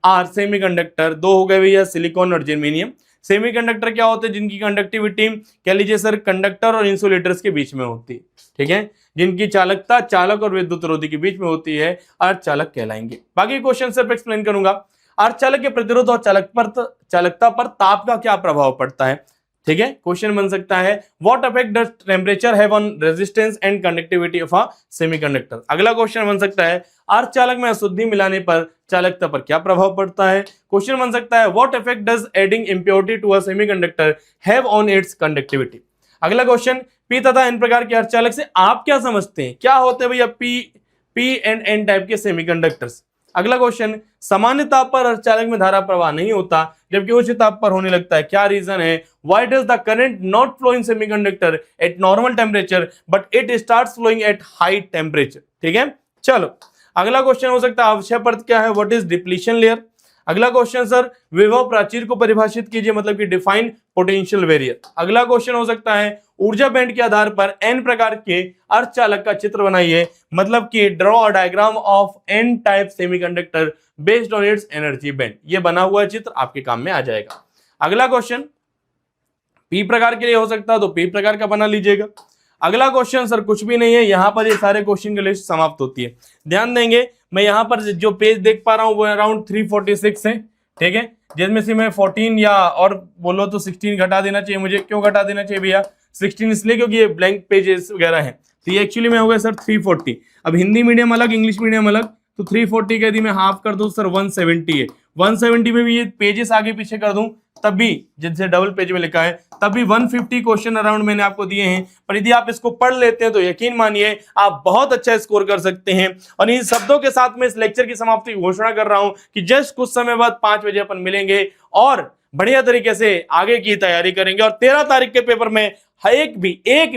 आर सेमीकंडक्टर। 2 हो गए भैया, सिलिकॉन और जर्मेनियम। सेमीकंडक्टर क्या होते हैं, जिनकी कंडक्टिविटी कह लीजिए सर कंडक्टर और इंसुलेटर्स के बीच में होती है, ठीक है। जिनकी चालकता चालक और विद्युत रोधी के बीच में होती है, अर्धचालक कहलाएंगे। बाकी क्वेश्चन सिर्फ एक्सप्लेन करूंगा। अर्धचालक के प्रतिरोध और चालकता पर ताप का क्या प्रभाव पड़ता है, ठीक है। क्वेश्चन बन सकता है, what effect does temperature have on resistance and conductivity of a semiconductor. अगला क्वेश्चन बन सकता है, अर्धचालक में अशुद्धि मिलाने पर चालकता पर क्या प्रभाव पड़ता है। क्वेश्चन बन सकता है, what effect does adding impurity to a semiconductor have on its conductivity. अगला क्वेश्चन, पी तथा एन प्रकार के अर्धचालक से आप क्या समझते हैं, क्या होते हैं भैया पी एंड एन टाइप के सेमीकंडक्टर्स। अगला क्वेश्चन, सामान्य ताप पर अर्धचालक में धारा प्रवाह नहीं होता जबकि उच्च ताप पर होने लगता है, क्या रीजन है? Why does the current not flow in semiconductor at normal temperature but it starts flowing at high temperature? ठीक है, चलो अगला क्वेश्चन हो सकता है अवक्षय परत क्या है? What is depletion layer? अगला क्वेश्चन सर, विभव प्राचीर को परिभाषित कीजिए, मतलब कि डिफाइन पोटेंशियल वेरियर। अगला क्वेश्चन हो सकता है ऊर्जा बैंड के आधार पर एन प्रकार के अर्धचालक का चित्र बनाइए, मतलब कि draw a diagram of N type semiconductor based on its energy band. ये बना हुआ चित्र आपके काम में आ जाएगा। अगला क्वेश्चन पी प्रकार के लिए हो सकता है तो पी प्रकार का बना लीजिएगा। अगला क्वेश्चन सर कुछ भी नहीं है, यहां पर ये सारे क्वेश्चन की लिस्ट समाप्त होती है। ध्यान देंगे, मैं यहां पर जो पेज देख पा रहा हूं वो अराउंड 346 है, ठीक है, जिसमें से मैं 14 या और बोलो तो 16 घटा देना चाहिए मुझे। क्यों घटा देना चाहिए भैया? 16 इसलिए क्योंकि ये ब्लैंक पेजेस वगैरह हैं, तो ये एक्चुअली में हो गया सर 340। अब हिंदी मीडियम अलग, इंग्लिश मीडियम अलग, तो 340 के यदि मैं हाफ कर दूं सर 170 है। 170 में भी ये पेजेस आगे पीछे कर दूं तब भी, जिनसे डबल पेज में लिखा है, तब भी 150 क्वेश्चन अराउंड मैंने आपको दिए हैं। पर यदि आप इसको पढ़ लेते हैं तो यकीन मानिए आप बहुत अच्छा स्कोर कर सकते हैं। और इन शब्दों के साथ मैं इस लेक्चर की समाप्ति की घोषणा कर रहा हूं कि जस्ट कुछ समय बाद 5 बजे अपन मिलेंगे और बढ़िया तरीके से आगे की तैयारी करेंगे और 13 तारीख के पेपर में एक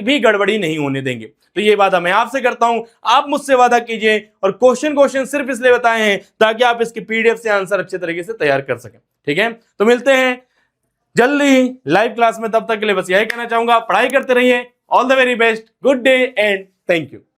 भी गड़बड़ी नहीं होने देंगे। तो ये वादा मैं आपसे करता हूं, आप मुझसे वादा कीजिए। और क्वेश्चन सिर्फ इसलिए बताए हैं ताकि आप इसकी पीडीएफ से आंसर अच्छे तरीके से तैयार कर सकें। ठीक है, तो मिलते हैं जल्दी ही लाइव क्लास में। तब तक के लिए बस यही कहना चाहूंगा, पढ़ाई करते रहिए। All the very best, good day and thank you.